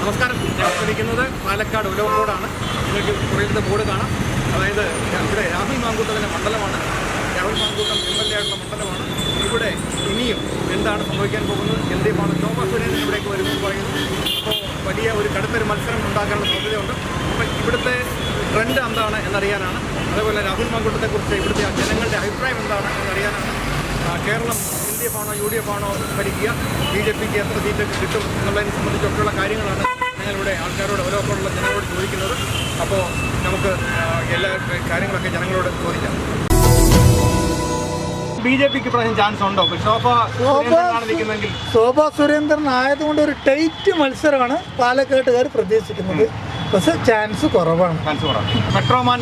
നമസ്കാരം. ഞാൻ ഇരിക്കുന്നത് പാലക്കാട് ഉലവക്കോടാണ്. നിങ്ങൾക്ക് കുറേ ബോർഡ് കാണാം. അതായത് ഇവിടെ രാഹുൽ മാങ്കൂട്ടത്തിൻ്റെ മണ്ഡലമാണ്. രാഹുൽ മാങ്കൂട്ടം MLA ആയിട്ടുള്ള മണ്ഡലമാണ്. ഇവിടെ ഇനിയും എന്താണ് സംഭവിക്കാൻ പോകുന്നത്? LDF ആണ്. തോമസ് സുരേന്ദ്രൻ ഇവിടേക്ക് വരുമെന്ന് പറയുന്നു. അപ്പോൾ വലിയ ഒരു കടുത്തൊരു മത്സരം ഉണ്ടാക്കാനുള്ള സാധ്യതയുണ്ട്. അപ്പോൾ ഇവിടുത്തെ ട്രെൻഡ് എന്താണ് എന്നറിയാനാണ്. അതേപോലെ രാഹുൽ മാങ്കൂട്ടത്തെക്കുറിച്ച് ഇവിടുത്തെ ജനങ്ങളുടെ അഭിപ്രായം എന്താണ് എന്നറിയാനാണ്. കേരളം LDF ആണോ UDF ആണോ ഭരിക്കുക, BJPക്ക് എത്ര സീറ്റൊക്കെ കിട്ടും എന്നുള്ളതിനെ സംബന്ധിച്ചൊക്കെയുള്ള കാര്യങ്ങളാണ് ഞങ്ങളിവിടെ ആൾക്കാരോട് ഓരോരുത്തരുള്ള ജനങ്ങളോട് ചോദിക്കുന്നത്. അപ്പോൾ നമുക്ക് എല്ലാ കാര്യങ്ങളൊക്കെ ജനങ്ങളോട് ചോദിക്കാം. BJPക്ക് പ്രാവശ്യം ചാൻസ് ഉണ്ടോ? ശോഭാ സുരേന്ദ്രൻ ആയതുകൊണ്ട് ഒരു ടൈറ്റ് മത്സരമാണ് പാലക്കാട്ടുകാർ പ്രതീക്ഷിക്കുന്നത്. പക്ഷെ ചാൻസ് കുറവാണ്. മെട്രോമാൻ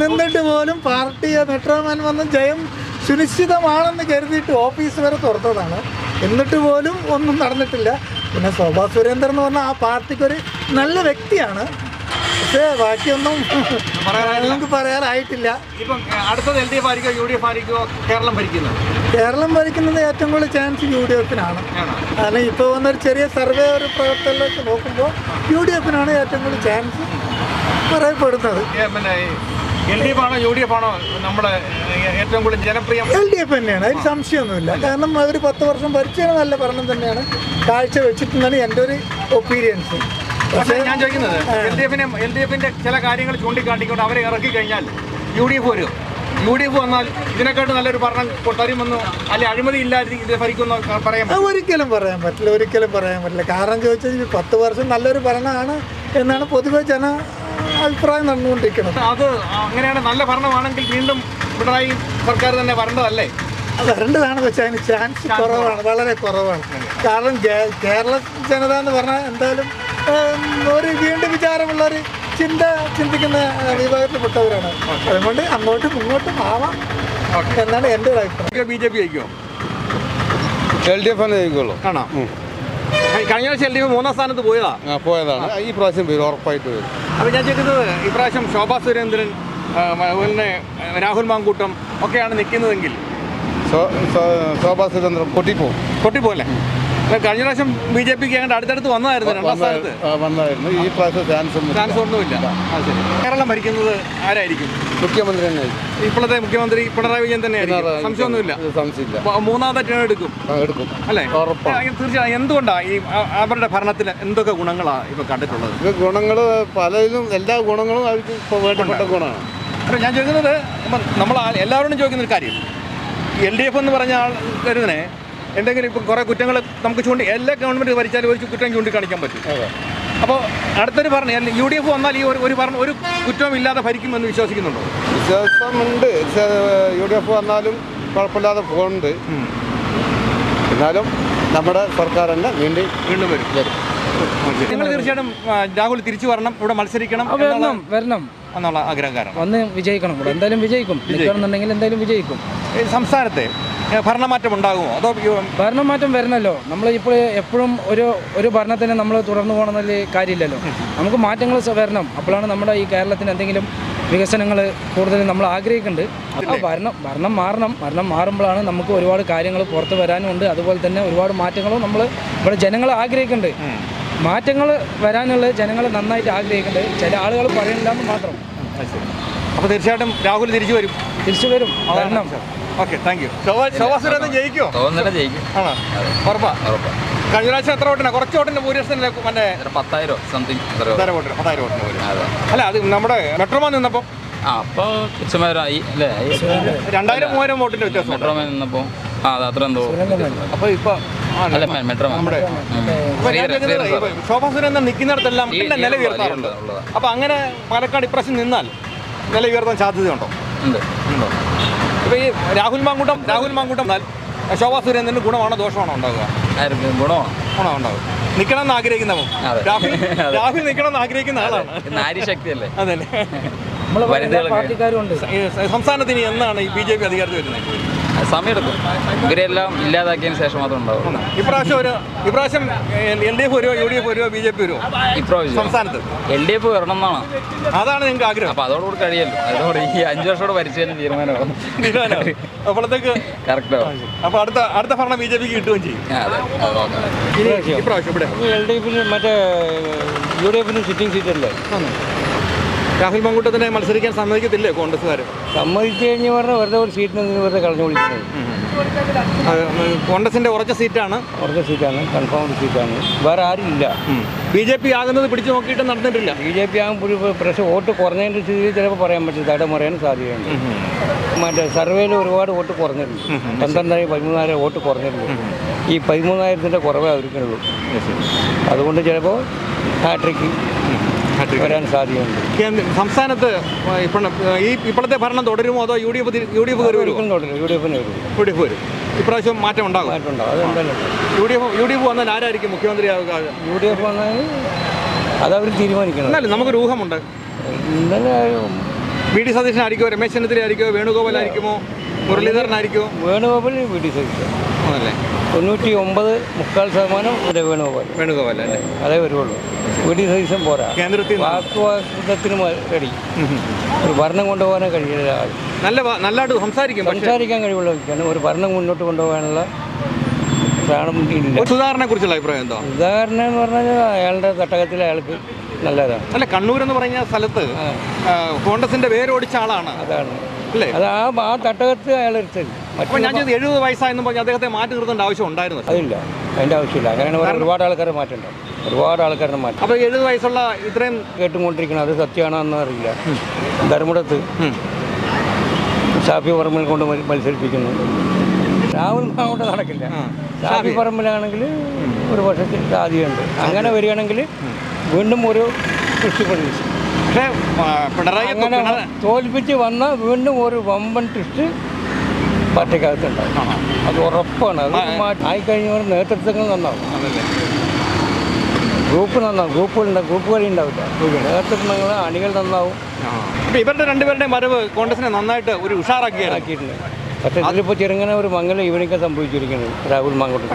നിന്നിട്ട് പോലും പാർട്ടി മെട്രോമാൻ വന്ന് ജയം സുനിശ്ചിതമാണെന്ന് കരുതിയിട്ട് ഓഫീസ് വരെ തുറന്നതാണ്. എന്നിട്ട് പോലും ഒന്നും നടന്നിട്ടില്ല. പിന്നെ ശോഭാ സുരേന്ദ്രൻ എന്ന് പറഞ്ഞാൽ ആ പാർട്ടിക്കൊരു നല്ല വ്യക്തിയാണ്. പക്ഷേ ബാക്കിയൊന്നും നമുക്ക് പറയാനായിട്ടില്ല. ഇപ്പം അടുത്തത് LDF ആയിരിക്കോ UDF ആയിരിക്കോ കേരളം ഭരിക്കുന്നത്? കേരളം ഭരിക്കുന്നത് ഏറ്റവും കൂടുതൽ ചാൻസ് UDFനാണ്. കാരണം ഇപ്പോൾ വന്നൊരു ചെറിയ സർവേ ഒരു പ്രവർത്തനത്തിലേക്ക് നോക്കുമ്പോൾ UDFനാണ് ഏറ്റവും കൂടുതൽ ചാൻസ് പറയപ്പെടുന്നത്. പിന്നെ LDF ആണോ UDF ആണോ നമ്മുടെ ഏറ്റവും കൂടുതൽ ജനപ്രിയം? LDF തന്നെയാണ്, അതിന് സംശയമൊന്നുമില്ല. കാരണം അവർ 10 വർഷം ഭരിച്ചത് നല്ല ഭരണം തന്നെയാണ് കാഴ്ച വെച്ചിട്ടുണ്ടെന്നാണ് എൻ്റെ ഒരു ഒപ്പീനിയൻസ്. പക്ഷേ ഞാൻ ചോദിക്കുന്നത് LDFിൻ്റെ ചില കാര്യങ്ങൾ ചൂണ്ടിക്കാട്ടിക്കൊണ്ട് അവരെ ഇറക്കി കഴിഞ്ഞാൽ UDF വരും. UDF വന്നാൽ ഇതിനെക്കാട്ട് നല്ലൊരു ഭരണം തരുമെന്നോ അല്ലെങ്കിൽ അഴിമതി ഇല്ലാതെ ഇത് ഭരിക്കുമെന്നോ പറയാൻ ഒരിക്കലും പറയാൻ പറ്റില്ല. കാരണം ചോദിച്ചാൽ 10 വർഷം നല്ലൊരു ഭരണമാണ് എന്നാണ് പൊതുവെ അഭിപ്രായം നടന്നുകൊണ്ടിരിക്കുന്നത്. അത് അങ്ങനെയാണ്. നല്ല ഭരണമാണെങ്കിൽ വീണ്ടും പിണറായി സർക്കാർ തന്നെ വരേണ്ടതല്ലേ? വരേണ്ടതാണ്. പക്ഷേ അതിന് ചാൻസ് കുറവാണ്, വളരെ കുറവാണ്. കാരണം കേരള ജനത എന്ന് പറഞ്ഞാൽ എന്തായാലും ഒരു വീണ്ടും വിചാരമുള്ളൊരു ചിന്തിക്കുന്ന വിഭാഗത്തിൽപ്പെട്ടവരാണ്. അതുകൊണ്ട് അങ്ങോട്ടും ഇങ്ങോട്ടും ആവാം എന്നാണ് എൻ്റെ ഒരു അഭിപ്രായം. BJP ജയിക്കുമോ? LDF തന്നെ ജയിക്കുള്ളൂ. ആണോ? കഴിഞ്ഞ പ്രാവശ്യം LDF 3ാം സ്ഥാനത്ത് പോയതാണ്. ഈ പ്രാവശ്യം വരും, ഉറപ്പായിട്ട് വരും. അപ്പോൾ ഞാൻ ചോദിക്കുന്നത്, ഇപ്രാവശ്യം ശോഭാ സുരേന്ദ്രൻ പിന്നെ രാഹുൽ മാങ്കൂട്ടം ഒക്കെയാണ് നിൽക്കുന്നതെങ്കിൽ ശോഭാ സുരേന്ദ്രൻ പൊട്ടിപ്പോലെ. കഴിഞ്ഞ പ്രാവശ്യം BJPക്ക് അങ്ങോട്ട് അടുത്തടുത്ത് വന്നതായിരുന്നു, 2ാം സ്ഥാനത്ത് വന്നായിരുന്നു. ഈ പ്രാവശ്യം ചാൻസ് ഒന്നുമില്ല. കേരളം ഭരിക്കുന്നത് ആരായിരിക്കും? മുഖ്യമന്ത്രി തന്നെ. ഇപ്പോഴത്തെ മുഖ്യമന്ത്രി പിണറായി വിജയൻ തന്നെയായിരിക്കും, സംശയമൊന്നുമില്ല. 3ാമത്തെ എടുക്കും അല്ലേ? തീർച്ചയായും. എന്തുകൊണ്ടാണ് ഈ അവരുടെ ഭരണത്തിൽ എന്തൊക്കെ ഗുണങ്ങളാണ് ഇപ്പോൾ കണ്ടിട്ടുള്ളത്? ഗുണങ്ങൾ പലതിലും എല്ലാ ഗുണങ്ങളും അവർക്ക് വേണ്ടപ്പെട്ട ഗുണമാണ്. അപ്പോൾ ഞാൻ ചോദിക്കുന്നത്, നമ്മൾ എല്ലാവരോടും ചോദിക്കുന്നൊരു കാര്യം, LDF എന്ന് പറഞ്ഞ ആൾക്കാരതിനെ എന്തെങ്കിലും ഇപ്പം കുറേ കുറ്റങ്ങൾ നമുക്ക് എല്ലാ ഗവൺമെൻറ് ഭരിച്ചാലും ഒരു കുറ്റം ചൂണ്ടിക്കാണിക്കാൻ പറ്റും. അപ്പോൾ അടുത്തൊരു ഭരണം UDF വന്നാൽ ഈ ഒരു കുറ്റവും ഇല്ലാതെ ഭരിക്കുമെന്ന് വിശ്വസിക്കുന്നുണ്ടോ? വിശ്വാസമുണ്ട്. UDF വന്നാലും കുഴപ്പമില്ലാതെ പോകുന്നുണ്ട്. എന്നാലും നമ്മുടെ സർക്കാർ തന്നെ വീണ്ടും വരും. നിങ്ങൾ തീർച്ചയായിട്ടും രാഹുൽ തിരിച്ചു വരണം, ഇവിടെ മത്സരിക്കണം വരണം എന്നുള്ള ആഗ്രഹകാരം. വന്ന് വിജയിക്കണം. ഇവിടെ എന്തായാലും വിജയിക്കും. എന്തായാലും വിജയിക്കും. സംസ്ഥാനത്തെ ഭരണമാറ്റം ഉണ്ടാകുമോ? അതോ ഭരണമാറ്റം വരണമല്ലോ. നമ്മൾ ഇപ്പോൾ എപ്പോഴും ഒരു ഭരണത്തിന് നമ്മൾ തുടർന്നു പോകണമെന്നല്ലേ കാര്യമില്ലല്ലോ. നമുക്ക് മാറ്റങ്ങൾ വരണം. അപ്പോഴാണ് നമ്മുടെ ഈ കേരളത്തിന് എന്തെങ്കിലും വികസനങ്ങൾ കൂടുതൽ നമ്മൾ ആഗ്രഹിക്കുന്നുണ്ട്. അപ്പോൾ ഭരണം മാറണം. ഭരണം മാറുമ്പോഴാണ് നമുക്ക് ഒരുപാട് കാര്യങ്ങൾ പുറത്ത് വരാനുമുണ്ട്. അതുപോലെ തന്നെ ഒരുപാട് മാറ്റങ്ങളും നമ്മൾ ഇവിടെ ജനങ്ങൾ ആഗ്രഹിക്കുന്നുണ്ട്. മാറ്റങ്ങൾ വരാനുള്ള ജനങ്ങൾ നന്നായിട്ട് ആഗ്രഹിക്കുന്നുണ്ട്. ചില ആളുകൾ പറയുന്നില്ല എന്ന് മാത്രം. അപ്പോൾ തീർച്ചയായിട്ടും രാഹുൽ തിരിച്ചു വരും. വരണം. Okay, thank you. Shobha Surendran ജയിക്കുമോ? ആണോ? ഉറപ്പാ? കഴിഞ്ഞ പ്രാവശ്യം എത്ര വോട്ടിനാണ്? കുറച്ച് വോട്ടിൻ്റെ ഭൂരിപക്ഷത്തിൻ്റെ മറ്റേ 10,000 സംതിങ്. 10,000 വോട്ടിന്. അല്ല, അത് നമ്മുടെ മെട്രോമാൻ നിന്നപ്പോൾ അപ്പോൾ തുച്ഛമാരായി അല്ലേ? 2000-3000 വോട്ടിൻ്റെ വ്യത്യാസം മെട്രോമാൻ നിന്നപ്പോൾ അത്ര എന്തോ. അപ്പോൾ ഇപ്പോൾ മെട്രോമാൻ ശോഭാ സുരേന്ദ്രൻ നിൽക്കുന്നിടത്തെല്ലാം നില ഉയർത്താറുണ്ട്. അപ്പോൾ അങ്ങനെ പാലക്കാട് ഇപ്രാവശ്യം നിന്നാൽ നില ഉയർത്താൻ സാധ്യതയുണ്ടോ? ഉണ്ടോ? ഇപ്പോൾ ഈ രാഹുൽ മാങ്കൂട്ടം എന്നാൽ ശോഭാ സുരേന്ദ്രന് ഗുണമാണോ ദോഷമാണോ ഉണ്ടാകുക? ഗുണമാണോ ഉണ്ടാകുക? നിൽക്കണമെന്ന് ആഗ്രഹിക്കുന്നവൻ രാഹുൽ നിൽക്കണമെന്ന് ആഗ്രഹിക്കുന്ന ആളാണ്. നാരിശക്തി അല്ലേ? അതല്ലേ? പാർട്ടിക്കാരുണ്ട്. സംസ്ഥാനത്തിന് എന്നാണ് ഈ BJP അധികാരത്തിൽ വരുന്നത്? സമയമെടുക്കും. ഇവരെല്ലാം ഇല്ലാതാക്കിയതിന് ശേഷം മാത്രം ഉണ്ടാവും. ഇപ്രാവശ്യം LDF വരുമോ, UDF വരുമോ, BJP വരുമോ ഇപ്രാവശ്യം സംസ്ഥാനത്ത്? LDF വരണം എന്നാണ്. അതാണ് നിങ്ങൾക്ക് ആഗ്രഹം. അപ്പോൾ അതോടുകൂടി കഴിയല്ലോ. അതോടെ ഈ 5 വർഷത്തോടെ ഭരിച്ചതിന് തീരുമാനമാകും. അപ്പോഴത്തേക്ക് കറക്റ്റാവും. അപ്പോൾ അടുത്ത ഭരണം BJPക്ക് കിട്ടുകയും ചെയ്യും. അതെ, അത് നോക്കാം. ഇപ്രാവശ്യം ഇവിടെ LDFന് മറ്റേ UDFന് സിറ്റിംഗ് സീറ്റല്ലേ? രാഹുൽ മാങ്കൂട്ടത്തിനെ മത്സരിക്കാൻ സമ്മതിക്കത്തില്ലേ കോൺഗ്രസ്സുകാർ? സമ്മതിച്ചു കഴിഞ്ഞ് പറഞ്ഞാൽ വെറുതെ ഒരു സീറ്റിന് വെറുതെ കളഞ്ഞു വിളിക്കുന്നത്. കോൺഗ്രസിന്റെ ഉറച്ച സീറ്റാണ്. ഉറച്ച സീറ്റാണ്, കൺഫേംഡ് സീറ്റാണ്. വേറെ ആരും ഇല്ല. BJP ആകുന്നത് പിടിച്ചു നോക്കിയിട്ട് നടന്നിട്ടില്ല. BJP ആകുമ്പോൾ പക്ഷേ വോട്ട് കുറഞ്ഞതിൻ്റെ സ്ഥിതിയിൽ ചിലപ്പോൾ പറയാൻ പറ്റും, തടമറിയാൻ സാധ്യതയുണ്ട്. മറ്റേ സർവേയിൽ ഒരുപാട് വോട്ട് കുറഞ്ഞിട്ടുണ്ട്. 12,000-13,000 വോട്ട് കുറഞ്ഞിട്ടുണ്ട്. ഈ 13,000ൻ്റെ കുറവേ അവർക്കുള്ളൂ. അതുകൊണ്ട് ചിലപ്പോൾ ഹാട്രിക്ക് വരാൻ സാധ്യതയുണ്ട്. സംസ്ഥാനത്ത് ഇപ്പോഴത്തെ ഭരണം തുടരുമോ അതോ UDF വരും? ഇപ്രാവശ്യം മാറ്റം ഉണ്ടാകും. UDF വന്നാൽ ആരായിരിക്കും മുഖ്യമന്ത്രിയാവുക? UDF വന്നാൽ അതവർ തീരുമാനിക്കണം. എന്നാലും നമുക്കൊരു ഊഹമുണ്ട്. ഇന്നലെ VD സതീശനായിരിക്കുമോ, രമേശ് ചെന്നിത്തലയായിരിക്കുമോ, വേണുഗോപാലായിരിക്കുമോ, മുരളീധരനായിരിക്കുമോ? വേണുഗോപാൽ VD സതീശൻ അതല്ലേ? 99.4% വേണുഗോപാൽ അല്ലേ? അതേ വരുള്ളൂ. VD സതീശൻ പോരാ. കേന്ദ്രത്തിൽ വാക്കുവാദത്തിന് റെഡി. ഒരു ഭരണം കൊണ്ടുപോകാൻ കഴിയില്ല. നല്ലതായിട്ട് സംസാരിക്കാൻ കഴിവുള്ള വ്യക്തിയാണ്. ഒരു ഭരണം മുന്നോട്ട് കൊണ്ടുപോകാനുള്ള സുധാകരനെ കുറിച്ചുള്ള അഭിപ്രായം എന്താ? സുധാകരൻ എന്ന് പറഞ്ഞാൽ അയാളുടെ തട്ടകത്തിൽ അയാൾക്ക് നല്ലതാണ്. അല്ല, കണ്ണൂർ എന്ന് പറഞ്ഞ സ്ഥലത്ത് കോൺഗ്രസിന്റെ വേരോടിച്ച ആളാണ്. അതാണ് അല്ലേ? അത് ആ തട്ടകത്ത് അയാൾ എടുത്തത്. അപ്പോൾ ഞാൻ 70 വയസ്സായെന്നും പറഞ്ഞ് അദ്ദേഹത്തെ മാറ്റി നിർത്തേണ്ട ആവശ്യം ഉണ്ടായിരുന്നു? അതില്ല, അതിൻ്റെ ആവശ്യമില്ല. അങ്ങനെയാണ് ഒരുപാട് ആൾക്കാരെ മാറ്റേണ്ടത്. ഒരുപാട് ആൾക്കാരുടെ മാറ്റം. അപ്പോൾ 70 വയസ്സുള്ള ഇത്രയും കേട്ടുകൊണ്ടിരിക്കണം. അത് സത്യമാണെന്ന് അറിയില്ല. ധർമ്മടത്ത് ഷാഫി പറമ്പിൽ കൊണ്ട് മത്സരിപ്പിക്കുന്നു. രാഹുൽ മാങ്കൂട്ടം നടക്കില്ല. ഷാഫി പറമ്പിലാണെങ്കിൽ ഒരു വർഷത്തിൽ സാധ്യതയുണ്ട്. അങ്ങനെ വരികയാണെങ്കിൽ വീണ്ടും ഒരു ട്വിസ്റ്റ് പക്ഷേ പിണറായി അങ്ങനെ തോൽപ്പിച്ച് വന്ന വീണ്ടും ഒരു വമ്പൻ ട്വിസ്റ്റ് പാർട്ടിക്കകത്തുണ്ടാവും. അത് ഉറപ്പാണ്. അത് ആയിക്കഴിഞ്ഞാൽ നേതൃത്വങ്ങൾ നന്നാവും. ഗ്രൂപ്പ് നന്നാവും. ഗ്രൂപ്പുകളി ഉണ്ടാവില്ല. നേതൃത്വങ്ങൾ അണികൾ നന്നാവും. ഇവരുടെ രണ്ടുപേരുടെയും വരവ് കോൺഗ്രസിനെ നന്നായിട്ട് ഒരു ഉഷാറാക്കിയിട്ടുണ്ട്. പക്ഷേ ഇതിലിപ്പോൾ ചെറുങ്ങനെ ഒരു മംഗലം ഇവനൊക്കെ സംഭവിച്ചിരിക്കുന്നത്. രാഹുൽ മാങ്കൂട്ടം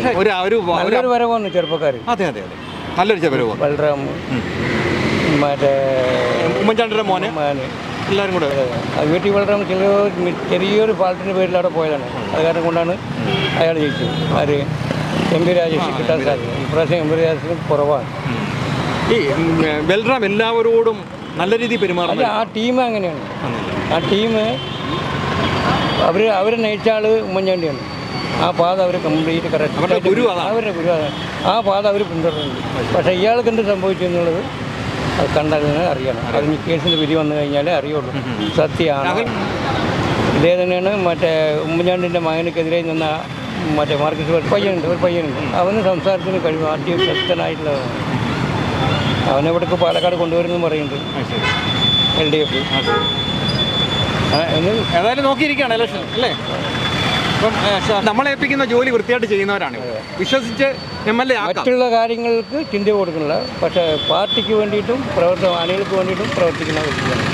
നല്ലൊരു വരവാണ് ചെറുപ്പക്കാർ. അതെ, നല്ലൊരു വരവ്. ബൽറാം, മറ്റേ ഉമ്മൻചാണ്ടിയുടെ മോനെ എല്ലാവരും കൂടെ. വീട്ടിൽ ബൽറാം ചെറിയൊരു ഫാൾട്ടിൻ്റെ പേരിൽ അവിടെ പോയതാണ്. അത് കാരണം കൊണ്ടാണ് അയാൾ ജയിച്ചത്. ആര്? MP രാജേഷ് കിട്ടാൻ സാധ്യത. ഇപ്രാവശ്യം MP രാജേഷിന് കുറവാണ്. ഈ ബൽറാം എല്ലാവരോടും നല്ല രീതിയിൽ പെരുമാറും. ആ ടീം അങ്ങനെയാണ്. ആ ടീം അവരെ നയിച്ച ആൾ ഉമ്മൻചാണ്ടിയാണ്. ആ പാത അവർ കംപ്ലീറ്റ് കറക്റ്റ്. അവരുടെ ഗുരു അതാണ്. ആ പാത അവർ പിന്തുടരുന്നുണ്ട്. പക്ഷേ ഇയാൾക്ക് എന്ത് സംഭവിച്ചു എന്നുള്ളത് അത് കണ്ടാൽ അറിയണം. അതിന് കേസിൻ്റെ വിധി വന്നു കഴിഞ്ഞാലേ അറിയുള്ളൂ സത്യമാണ്. ഇതേ തന്നെയാണ് മറ്റേ ഉമ്മൻചാണ്ടിൻ്റെ മകനക്കെതിരെ നിന്ന മറ്റേ മാർക്കറ്റ് ഒരു പയ്യനുണ്ട്. അവന് സംസാരത്തിന് കഴിവ് അത്യശക്തനായിട്ടുള്ളതാണ്. അവനെവിടേക്ക് പാലക്കാട് കൊണ്ടുവരുന്നു പറയുന്നുണ്ട് LDF. ഏതായാലും നോക്കിയിരിക്കുകയാണ് ഇലക്ഷൻ അല്ലേ? അപ്പം നമ്മളെ ഏൽപ്പിക്കുന്ന ജോലി വൃത്തിയായിട്ട് ചെയ്യുന്നവരാണ്. വിശ്വസിച്ച് MLA മറ്റുള്ള കാര്യങ്ങൾക്ക് ചിന്ത കൊടുക്കുന്നില്ല. പക്ഷേ പാർട്ടിക്ക് വേണ്ടിയിട്ടും അണികൾക്ക് വേണ്ടിയിട്ടും പ്രവർത്തിക്കുന്ന വ്യക്തിയാണ്.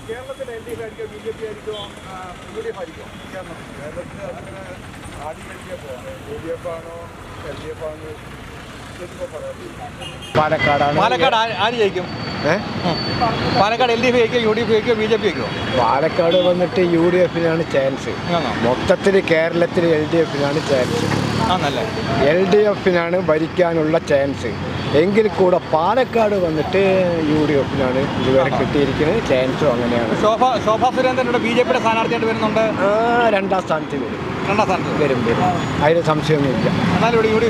കേരളത്തിൽ LDF ആയിരിക്കോ, BJP ആയിരിക്കോ, UDF ആയിരിക്കോ? കേരളത്തിൽ അങ്ങനെ ആദ്യം UDF ആണോ LDF ആണോ? പാലക്കാട് ആര് ജയിക്കും? Palakkad LDF ജയിക്കോ, UDF ജയിക്കോ, BJP ജയിക്കോ? Palakkad വന്നിട്ട് UDF-നാണ് ചാൻസ്. മൊത്തത്തിൽ കേരളത്തിൽ LDF-നാണ് ചാൻസ്. LDF-നാണ് ഭരിക്കാനുള്ള ചാൻസ്. എങ്കിൽ കൂടെ പാലക്കാട് വന്നിട്ട് UDF-നാണ് ഇതുവരെ കിട്ടിയിരിക്കുന്നത്. ചാൻസും അങ്ങനെയാണ്. ശോഭാ സുരേന്ദ്രൻ BJP-യുടെ സ്ഥാനാർത്ഥിയായിട്ട് വരുന്നുണ്ട്. രണ്ടാം സ്ഥാനത്ത് വരും. അതിന് സംശയമൊന്നുമില്ല. എന്നാലും ഇവിടെ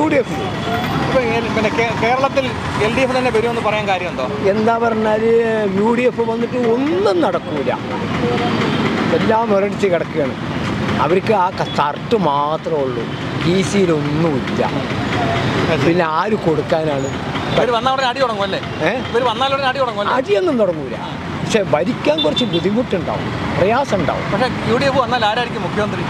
UDF ജയിക്കും. പിന്നെ കേരളത്തിൽ LDF തന്നെ വരുമെന്ന് പറയാൻ കാര്യം എന്തോ? എന്താ പറഞ്ഞാൽ UDF വന്നിട്ട് ഒന്നും നടക്കൂല. എല്ലാം മുരടിച്ച് കിടക്കുകയാണ്. അവർക്ക് ആ ഷർട്ട് മാത്രമേ ഉള്ളൂ. ഈസിയിലൊന്നുമില്ല. പിന്നെ ആര് കൊടുക്കാനാണ്? അടിയൊന്നും തുടങ്ങൂല. പക്ഷെ ഭരിക്കാൻ കുറച്ച് ബുദ്ധിമുട്ടുണ്ടാവും, പ്രയാസം ഉണ്ടാവും. പക്ഷേ UDF വന്നാൽ ആരായിരിക്കും മുഖ്യമന്ത്രി?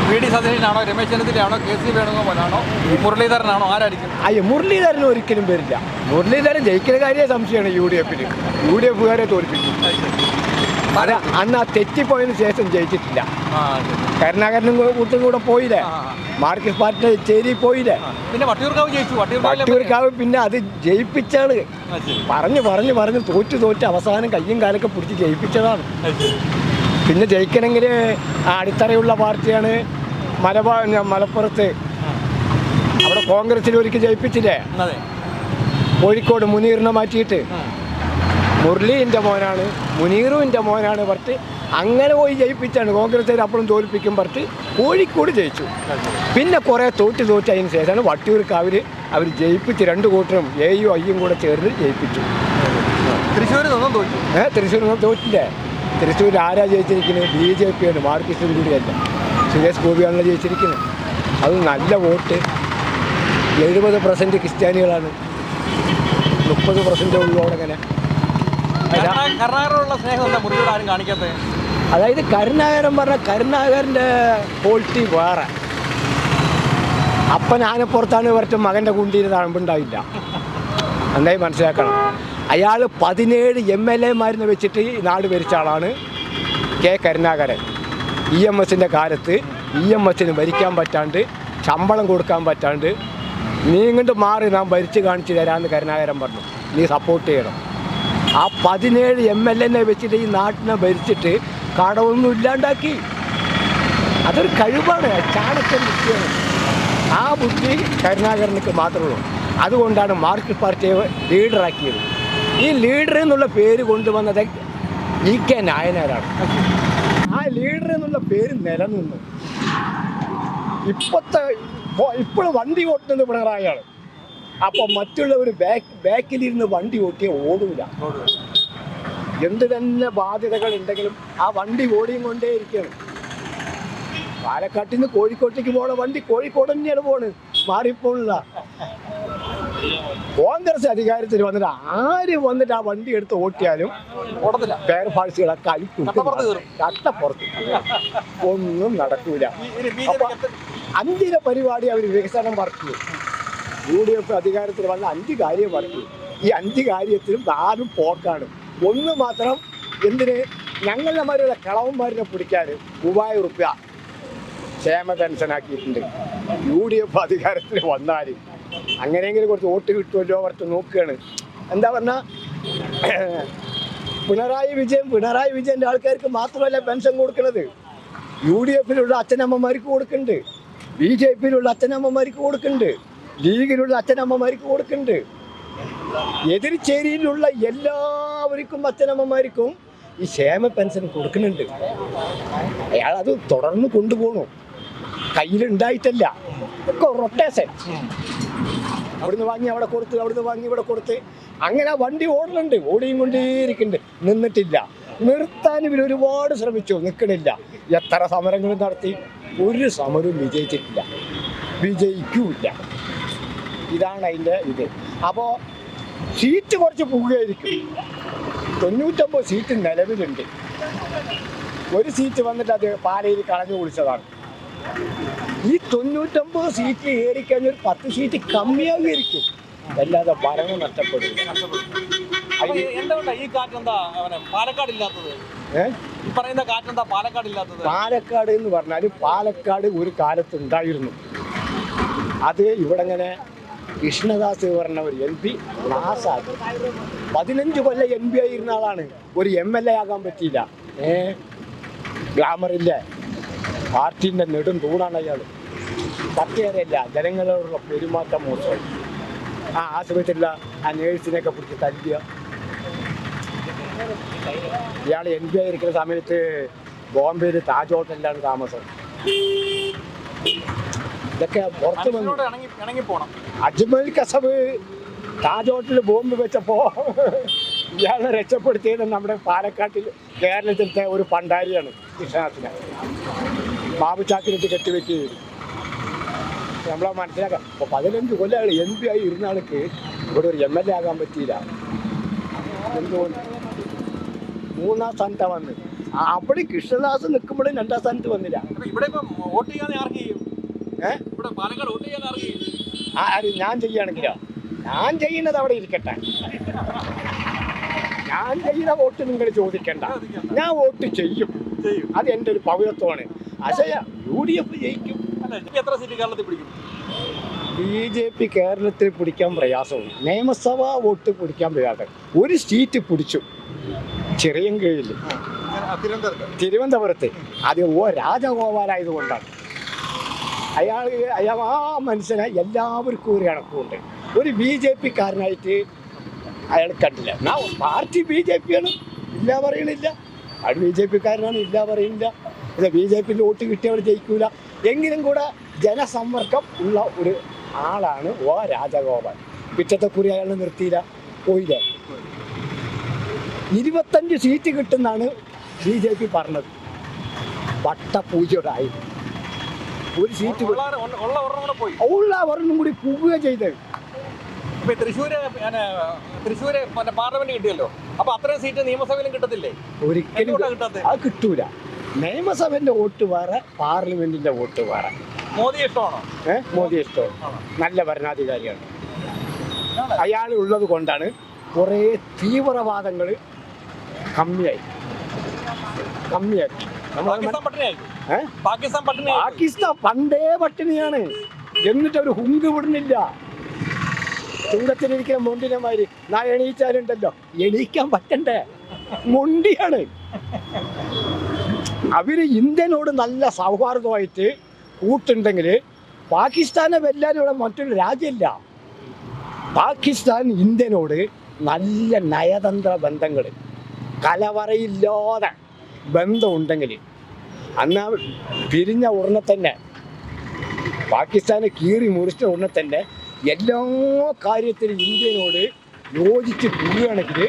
വി.ഡി. സതീശനാണോ, രമേശ് ചെന്നിത്തലയാണോ, കെ.സി. വേണുഗോപാലാണോ, മുരളീധരനാണോ, ആരായിരിക്കും? അയ്യോ, മുരളീധരൻ ഒരിക്കലും വരില്ല. മുരളീധരൻ ജയിക്കുന്ന കാര്യം സംശയമാണ്. യു.ഡി.എഫുകാരെ തോൽപ്പിക്കും. അത് അന്ന് ആ തെറ്റിപ്പോയതിന് ശേഷം ജയിച്ചിട്ടില്ല. കരുണാകരനും കൂട്ടും കൂടെ പോയില്ലേ, മാർക്സിസ്റ്റ് പാർട്ടിയുടെ ചേരി പോയില്ലേ. പിന്നെ വട്ടിയൂർക്കാവ് ജയിച്ചു. വട്ടിയൂർക്കാവ് പിന്നെ അത് ജയിപ്പിച്ചാണ്. പറഞ്ഞ് തോറ്റ് അവസാനം കയ്യും കാലൊക്കെ പിടിച്ച് ജയിപ്പിച്ചതാണ്. പിന്നെ ജയിക്കണമെങ്കിൽ അടിത്തറയുള്ള പാർട്ടിയാണ്. മലപ്പുറത്ത് അവിടെ കോൺഗ്രസിൽ ഒരിക്കൽ ജയിപ്പിച്ചില്ലേ, കോഴിക്കോട് മുനീറിനെ മാറ്റിയിട്ട്. മുരളീൻ്റെ മോനാണ്, മുനീറുവിൻ്റെ മോനാണ് പറഞ്ഞിട്ട് അങ്ങനെ പോയി ജയിപ്പിച്ചാണ്. കോൺഗ്രസ്സുകാർ അപ്പോഴും തോൽപ്പിക്കും പറഞ്ഞിട്ട് കോഴിക്കോട് ജയിച്ചു. പിന്നെ കുറേ തോറ്റ് അതിന് ശേഷമാണ് വട്ടിയൂർക്കാവിൽ അവർ ജയിപ്പിച്ച് 2 കൂട്ടരും എയും ഐയും കൂടെ ചേർന്ന് ജയിപ്പിച്ചു. തൃശ്ശൂരിൽ തോറ്റില്ലേ? തൃശ്ശൂർ ആരാ ജയിച്ചിരിക്കുന്നത്? BJP ആണ്, മാർക്സിസ്റ്റും കൂടിയല്ല. സുരേഷ് ഗോപിയാണല്ലോ ജയിച്ചിരിക്കുന്നത്. അത് നല്ല വോട്ട്. 70% ക്രിസ്ത്യാനികളാണ്, 30% ഉള്ളവരങ്ങനെ. കരുണാകരനുള്ള സ്നേഹം എന്താ മുരളിയോട് ആരും കാണിക്കാത്തത്? അതായത് കരുണാകരൻ പറഞ്ഞ കരുണാകരൻ്റെ ക്വാളിറ്റി വേറെ. അപ്പൻ ആനപ്പുറത്താണ് പറഞ്ഞ മകൻ്റെ കുണ്ടിയിൽ തഴമ്പുണ്ടാവില്ല. എന്തായി മനസ്സിലാക്കണം. അയാൾ 17 MLA-മാരിനെ വെച്ചിട്ട് ഈ നാട് ഭരിച്ച ആളാണ് കെ കരുണാകരൻ. EMSൻ്റെ കാലത്ത് EMSന് ഭരിക്കാൻ പറ്റാണ്ട്, ശമ്പളം കൊടുക്കാൻ പറ്റാണ്ട്, നീ ഇങ്ങോട്ട് മാറി നാം ഭരിച്ച് കാണിച്ചു തരാമെന്ന് കരുണാകരൻ പറഞ്ഞു. നീ സപ്പോർട്ട് ചെയ്യണം. ആ 17 MLA-നെ വെച്ചിട്ട് ഈ നാട്ടിനെ ഭരിച്ചിട്ട് കടമൊന്നും ഇല്ലാണ്ടാക്കി. അതൊരു കഴിവാണ്, ചാണക്യൻ ബുദ്ധിയാണ്. ആ ബുദ്ധി കരുണാകരനക്ക് മാത്രമേ ഉള്ളൂ. അതുകൊണ്ടാണ് മാർക്സിസ്റ്റ് പാർട്ടിയെ ലീഡറാക്കിയത്. ഈ ലീഡർ എന്നുള്ള പേര് കൊണ്ടുവന്നത് E.K. നായനാരാണ്. ആ ലീഡർ എന്നുള്ള പേര് നിലനിന്നു. ഇപ്പോൾ വണ്ടി ഓട്ടുന്നത് പിണറായിയാണ്. അപ്പോൾ മറ്റുള്ളവർ ബാക്കിലിരുന്ന് വണ്ടി ഓട്ടിയ ഓടൂല. എന്ത് തന്നെ ബാധ്യതകൾ ഉണ്ടെങ്കിലും ആ വണ്ടി ഓടിയും കൊണ്ടേ ഇരിക്കുകയാണ്. പാലക്കാട്ടിൽ നിന്ന് കോഴിക്കോട്ടേക്ക് പോണ വണ്ടി കോഴിക്കോട് തന്നെയാണ് പോണത്, മാറിപ്പോണില്ല. കോൺഗ്രസ് അധികാരത്തിൽ വന്നിട്ട് ആര് വന്നിട്ട് ആ വണ്ടി എടുത്ത് ഓട്ടിയാലും പേർ പാഴ്സികളൊക്കെ കട്ടപ്പുറത്ത് ഒന്നും നടക്കൂല. അപ്പൊ 5 പരിപാടി അവർ വികസനം പറഞ്ഞു. UDF അധികാരത്തിൽ വന്ന 5 കാര്യം പറഞ്ഞു. ഈ 5 കാര്യത്തിലും 4 പോക്കാണ്. ഒന്ന് മാത്രം, എന്തിന് ഞങ്ങളുടെ കളവന്മാരിനെ പിടിക്കാൻ 3000 രൂപ ക്ഷേമ പെൻഷനാക്കിയിട്ടുണ്ട്. UDF അധികാരത്തിൽ വന്നാൽ അങ്ങനെയെങ്കിലും കുറച്ച് വോട്ട് കിട്ടുമല്ലോ പറഞ്ഞിട്ട് നോക്കുകയാണ്. എന്താ പറഞ്ഞാൽ പിണറായി വിജയൻ്റെ ആൾക്കാർക്ക് മാത്രമല്ല പെൻഷൻ കൊടുക്കുന്നത്, UDF-ലുള്ള അച്ഛനമ്മമാർക്ക് കൊടുക്കുന്നുണ്ട്, BJP-യിലുള്ള അച്ഛനമ്മമാർക്ക് കൊടുക്കുന്നുണ്ട്, ലീഗിലുള്ള അച്ഛനമ്മമാർക്ക് കൊടുക്കുന്നുണ്ട്. എതിർചേരിയിലുള്ള എല്ലാവർക്കും അച്ഛനമ്മമാർക്കും ഈ ക്ഷേമ പെൻഷൻ കൊടുക്കുന്നുണ്ട്. അയാളത് തുടർന്ന് കൊണ്ടുപോകണം. കയ്യിലുണ്ടായിട്ടല്ല, ഒക്കെ റൊട്ടേഷൻ. അവിടുന്ന് വാങ്ങി അവിടെ കൊടുത്ത്, അവിടുന്ന് വാങ്ങി ഇവിടെ കൊടുത്ത്, അങ്ങനെ വണ്ടി ഓടുന്നുണ്ട്, ഓടിയും കൊണ്ടേയിരിക്കുന്നുണ്ട്. നിന്നിട്ടില്ല. നിർത്താൻ ഇവർ ഒരുപാട് ശ്രമിച്ചു, നിൽക്കണില്ല. എത്ര സമരങ്ങളും നടത്തി, ഒരു സമരവും വിജയിക്കൂല. ഇതാണ് അതിൻ്റെ ഇത്. അപ്പോൾ സീറ്റ് കുറച്ച് പോകുകയായിരിക്കും. 99 സീറ്റ് നിലവിലുണ്ട്. ഒരു സീറ്റ് വന്നിട്ട് അത് പാലയിൽ കളഞ്ഞു കുളിച്ചതാണ്. ഈ 99 സീറ്റ് ഏറിക്കഴിഞ്ഞൊരു 10 സീറ്റ് കമ്മിയാകുമായിരിക്കും, അല്ലാതെ ഭരണം നഷ്ടപ്പെടും. പാലക്കാട് എന്ന് പറഞ്ഞാൽ പാലക്കാട് ഒരു കാലത്തുണ്ടായിരുന്നു. അത് ഇവിടെ ഇങ്ങനെ കൃഷ്ണദാസ് പറഞ്ഞ ഒരു MP ക്ലാസ്സാക്കി 15 കൊല്ലം MP ആയിരുന്ന ആളാണ്. ഒരു MLA ആകാൻ പറ്റിയില്ല. ഗ്ലാമറില്ല, പാർട്ടീൻ്റെ നെടും തൂണാണ് അയാൾ. പറ്റേറിയില്ല, ജനങ്ങളോടുള്ള പെരുമാറ്റം മോശമായി. ആശുപത്രിയില്ല ആ നേഴ്സിനെയൊക്കെ പിടിച്ച് തല്ലുക. ഇയാൾ MP ആയിരിക്കുന്ന സമയത്ത് ബോംബെയിൽ താജ് ഹോട്ടലിലാണ് താമസം. ഇതൊക്കെ പുറത്ത് വന്നു. അജ്മൽ കസബ് താജ് ഹോട്ടലിൽ ബോംബ് വെച്ചപ്പോൾ ഇയാളെ രക്ഷപ്പെടുത്തിയത് നമ്മുടെ പാലക്കാട്ടിൽ കേരളത്തിലത്തെ ഒരു പണ്ടാരിയാണ്. കൃഷ്ണദാസിനെ ബാബുചാക്കിനിട്ട് കെട്ടിവെക്കുകയും നമ്മളെ മനസ്സിലാക്കാം. അപ്പോൾ 15 കൊല്ലം അയാൾ MP ആയി ഇരുന്ന ആൾക്ക് ഇവിടെ ഒരു MLA ആകാൻ പറ്റിയില്ല. എന്തുകൊണ്ട്? 3-ാം സ്ഥാനത്താണ് വന്നത്. അവിടെ കൃഷ്ണദാസ് നിൽക്കുമ്പോഴും 2ാം സ്ഥാനത്ത് വന്നില്ല. അപ്പൊ ഇവിടെ ഇപ്പം വോട്ട് ചെയ്യാൻ ആർക്ക് ചെയ്യും? ഏഹ് ഇവിടെ പാലക്കാട് വോട്ട് ചെയ്യാൻ ആർക്ക് ചെയ്യും? ആര് ഞാൻ ചെയ്യുകയാണെങ്കിലോ ഞാൻ ചെയ്യുന്നത് അവിടെ ഇരിക്കട്ടെ. ഞാൻ ചെയ്യുന്ന വോട്ട് നിങ്ങൾ ചോദിക്കണ്ട. ഞാൻ വോട്ട് ചെയ്യും. അത് എൻ്റെ ഒരു പൗരത്വമാണ്. പക്ഷേ UDF ജയിക്കും. അല്ല, എത്ര സീറ്റ് കേരളത്തിൽ പിടിക്കും? BJP കേരളത്തിൽ പിടിക്കാൻ പ്രയാസമാണ്. നിയമസഭാ വോട്ട് പിടിക്കാൻ പ്രയാസം. ഒരു സീറ്റ് പിടിച്ചു ചെറിയൻകീഴിൽ തിരുവനന്തപുരത്ത്. അത് രാജഗോപാലായതുകൊണ്ടാണ്. അയാൾ ആ മനുഷ്യനെ എല്ലാവർക്കും ഒരു കണക്കുണ്ട്. ഒരു BJP കാരനായിട്ട് അയാൾ കണ്ടില്ല. പാർട്ടി BJP ആണ്, ഇല്ല പറയണില്ല. അയാൾ BJP കാരനാണ്, ഇല്ല പറയുന്നില്ല. ഇത് BJPയിൽ വോട്ട് കിട്ടിയവർ ജയിക്കൂല. എങ്കിലും കൂടെ ജനസമ്പർക്കം ഉള്ള ഒരു ആളാണ് രാജഗോപാൽ. പിറ്റത്തെക്കുറി അയാൾ നിർത്തിയില്ല, പോയില്ല. 25 സീറ്റ് കിട്ടുന്നാണ് BJP പറഞ്ഞത്. വട്ടപൂജയോടായി ഒരു സീറ്റ് ഉള്ള ഒരെണ്ണം കൂടെ പോയി. ഉള്ള ഒരെണ്ണം കൂടി പോവുക ചെയ്തത്. ഇപ്പൊ തൃശ്ശൂര് പാർലമെന്റ് കിട്ടിയല്ലോ. അപ്പൊ അത്രയും സീറ്റ് നിയമസഭയിലും കിട്ടത്തില്ലേ? ഒരിക്കലും എന്തുകൊണ്ടാ കിട്ടാത്തത്? അത് കിട്ടൂല. നിയമസഭന്റെ വോട്ട് വേറെ, പാർലമെന്റിന്റെ വോട്ട് വേറെ. മോദി ഇഷ്ടമാണോ? മോദി ഇഷ്ടമാണ്, നല്ല ഭരണാധികാരിയാണ്. അയാൾ ഉള്ളത് കൊണ്ടാണ് കുറേ തീവ്രവാദങ്ങൾ കമ്മിയാക്കി. പാകിസ്ഥാൻ പട്ടിണിയായിരിക്കും. പാകിസ്ഥാൻ പണ്ടേ പട്ടിണിയാണ്. എന്നിട്ട് അവർ ഹുങ്ക് വിടുന്നില്ല. ചുങ്കത്തിലിരിക്കുന്ന മൊണ്ടിനമാര് എണീച്ചാലുണ്ടല്ലോ, എണീക്കാൻ പറ്റണ്ടേ, മൊണ്ടിയാണ്. അവര് ഇന്ത്യനോട് നല്ല സൗഹാർദ്ദമായിട്ട് കൂട്ടുണ്ടെങ്കിൽ പാകിസ്ഥാനെ വെല്ലാൻ ഇവിടെ മറ്റൊരു രാജ്യമില്ല. പാകിസ്ഥാൻ ഇന്ത്യനോട് നല്ല നയതന്ത്ര ബന്ധങ്ങൾ, കലവറയില്ലാതെ ബന്ധമുണ്ടെങ്കിൽ അന്ന് പിരിഞ്ഞ ഉടനെ തന്നെ, പാകിസ്ഥാനെ കീറി മുറിച്ച ഉടനെ തന്നെ എല്ലാ കാര്യത്തിലും ഇന്ത്യനോട് യോജിച്ച് പോവുകയാണെങ്കിൽ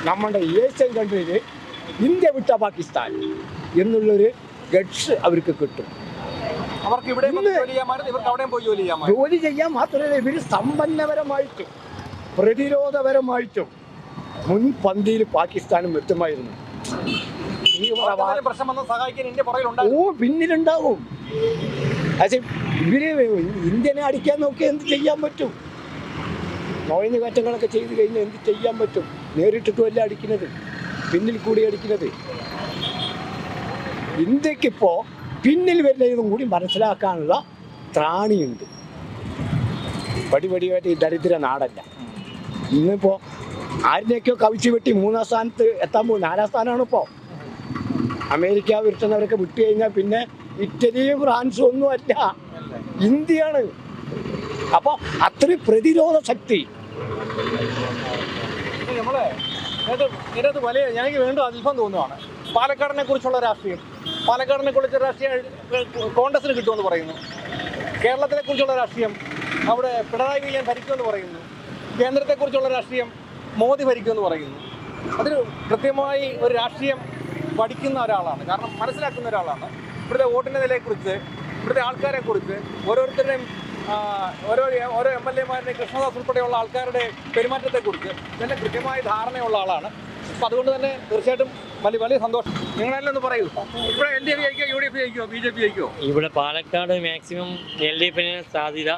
നമ്മുടെ ഏഷ്യൻ കൺട്രിയിൽ ഇന്ത്യ വിട്ട പാകിസ്ഥാൻ എന്നുള്ളൊരു ഗഡ്സ് അവർക്ക് കിട്ടും. അവർക്ക് ഇവിടെ ജോലി ചെയ്യാൻ മാത്രമല്ല, ഇവർ സമ്പന്നപരമായിട്ടും പ്രതിരോധപരമായിട്ടും മുൻപന്തിയിൽ പാകിസ്ഥാനും എത്തുമായിരുന്നു. പിന്നിലുണ്ടാവും. പക്ഷെ ഇവര് ഇന്ത്യനെ അടിക്കാൻ നോക്കി എന്ത് ചെയ്യാൻ പറ്റും? നോയഞ്ഞ കയറ്റങ്ങളൊക്കെ ചെയ്ത് കഴിഞ്ഞാൽ എന്ത് ചെയ്യാൻ പറ്റും? നേരിട്ടിട്ടുമല്ല അടിക്കുന്നത്, പിന്നിൽ കൂടി അടിക്കുന്നത്. ഇന്ത്യക്കിപ്പോ പിന്നിൽ വരുന്നതും കൂടി മനസ്സിലാക്കാനുള്ള ത്രാണിയുണ്ട്. പടിപടിയായിട്ട് ഈ ദരിദ്ര നാടല്ല. ഇന്നിപ്പോ ആരിനെയൊക്കെയോ കവിച്ചു വെട്ടി 3ാം സ്ഥാനത്ത് എത്താൻ പോകും. 4ാം സ്ഥാനമാണ് ഇപ്പോൾ. അമേരിക്ക വിട്ടുന്നവരൊക്കെ വിട്ടു കഴിഞ്ഞാൽ പിന്നെ ഇറ്റലിയും ഫ്രാൻസും ഒന്നും അല്ല, ഇന്ത്യയാണ്. അപ്പൊ അത്രയും പ്രതിരോധ ശക്തി. ഇതിനകത്ത് വലിയ എനിക്ക് വീണ്ടും അത്ഭുതം തോന്നുവാണ്. പാലക്കാടിനെ കുറിച്ചുള്ള രാഷ്ട്രീയം, പാലക്കാടിനെ കുറിച്ച് രാഷ്ട്രീയം കോൺഗ്രസിന് കിട്ടുമെന്ന് പറയുന്നു. കേരളത്തിനെ കുറിച്ചുള്ള രാഷ്ട്രീയം അവിടെ പിണറായി വിജയൻ ഭരിക്കുമെന്ന് പറയുന്നു. കേന്ദ്രത്തെക്കുറിച്ചുള്ള രാഷ്ട്രീയം മോദി ഭരിക്കുമെന്ന് പറയുന്നു. അതിന് കൃത്യമായി ഒരു രാഷ്ട്രീയം പഠിക്കുന്ന ഒരാളാണ്, കാരണം മനസ്സിലാക്കുന്ന ഒരാളാണ്. ഇവിടുത്തെ വോട്ടിൻ്റെ നിലയെക്കുറിച്ച്, ഇവിടുത്തെ ആൾക്കാരെക്കുറിച്ച്, ഓരോരുത്തരുടെയും ഓരോ MLA-മാരുടെയും കൃഷ്ണദാസ് ഉൾപ്പെടെയുള്ള ആൾക്കാരുടെ പെരുമാറ്റത്തെക്കുറിച്ച് തന്നെ കൃത്യമായ ധാരണയുള്ള ആളാണ്. അപ്പം അതുകൊണ്ട് തന്നെ തീർച്ചയായിട്ടും വലിയ സന്തോഷം. നിങ്ങളെല്ലാം ഒന്ന് പറയൂ, ഇവിടെ LDF ജയിക്കോ, UDF ജയിക്കോ, BJP ജയിക്കോ? ഇവിടെ പാലക്കാട് മാക്സിമം LDF-ന് സാധ്യത.